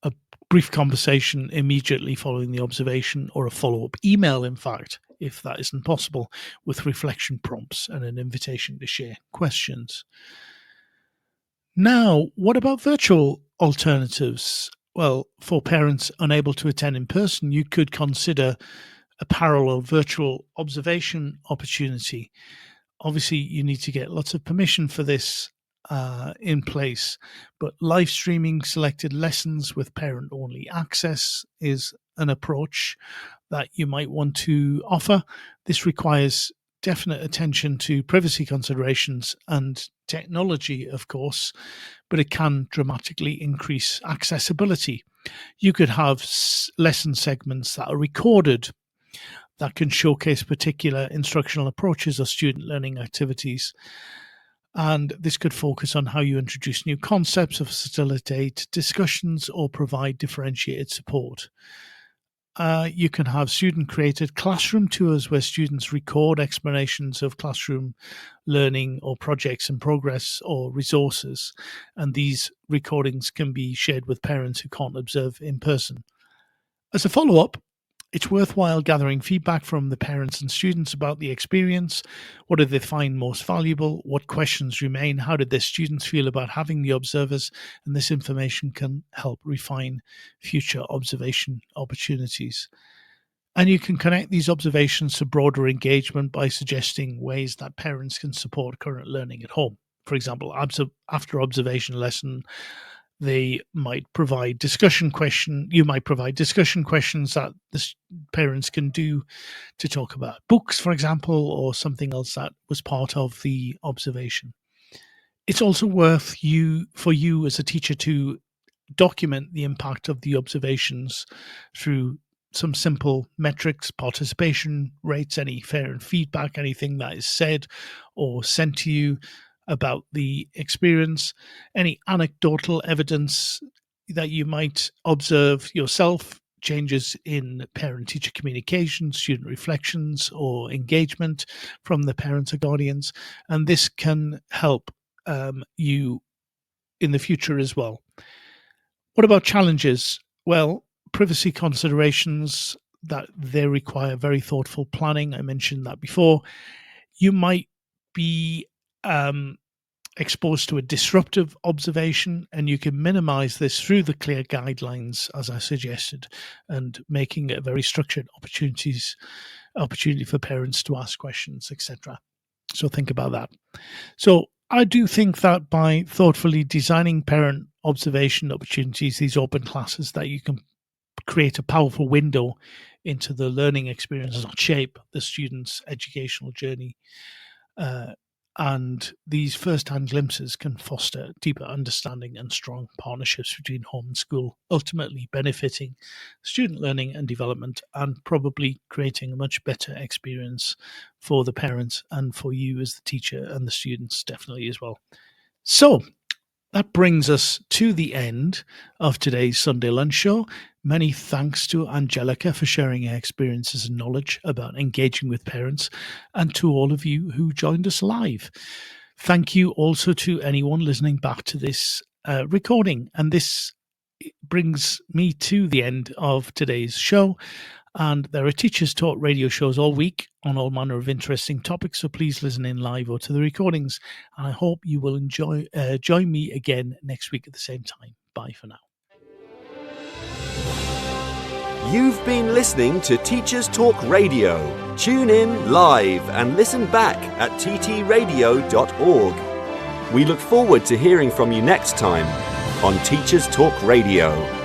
[SPEAKER 2] a brief conversation immediately following the observation, or a follow-up email, in fact, if that isn't possible, with reflection prompts and an invitation to share questions. Now, what about virtual alternatives? Well, for parents unable to attend in person, you could consider a parallel virtual observation opportunity. Obviously, you need to get lots of permission for this in place, but live streaming selected lessons with parent-only access is an approach that you might want to offer. This requires definite attention to privacy considerations and technology, of course, but it can dramatically increase accessibility. You could have lesson segments that are recorded that can showcase particular instructional approaches or student learning activities. And this could focus on how you introduce new concepts or facilitate discussions or provide differentiated support. you can have student-created classroom tours where students record explanations of classroom learning or projects in progress or resources, and these recordings can be shared with parents who can't observe in person. As a follow-up, it's worthwhile gathering feedback from the parents and students about the experience. What did they find most valuable? What questions remain? How did their students feel about having the observers? And this information can help refine future observation opportunities. And you can connect these observations to broader engagement by suggesting ways that parents can support current learning at home. For example, after observation lesson, they might provide discussion question. You might provide discussion questions that the parents can do to talk about books, for example, or something else that was part of the observation. It's also for you as a teacher to document the impact of the observations through some simple metrics, participation rates, any parent feedback, anything that is said or sent to you about the experience, any anecdotal evidence that you might observe yourself, changes in parent-teacher communication, student reflections, or engagement from the parents or guardians. And this can help you in the future as well. What about challenges? Well, privacy considerations that they require very thoughtful planning. I mentioned that before. You might be exposed to a disruptive observation, and you can minimize this through the clear guidelines, as I suggested, and making it a very structured opportunity for parents to ask questions, etc. So think about that. So I do think that by thoughtfully designing parent observation opportunities, these open classes, that you can create a powerful window into the learning experience and shape the student's educational journey. And these first-hand glimpses can foster deeper understanding and strong partnerships between home and school, ultimately benefiting student learning and development, and probably creating a much better experience for the parents and for you as the teacher and the students definitely as well. So that brings us to the end of today's Sunday Lunch Show. Many thanks to Angelica for sharing her experiences and knowledge about engaging with parents, and to all of you who joined us live. Thank you also to anyone listening back to this recording. And this brings me to the end of today's show. And there are Teachers Talk radio shows all week on all manner of interesting topics, so please listen in live or to the recordings. And I hope you will join me again next week at the same time. Bye for now.
[SPEAKER 1] You've been listening to Teachers Talk Radio. Tune in live and listen back at ttradio.org. We look forward to hearing from you next time on Teachers Talk Radio.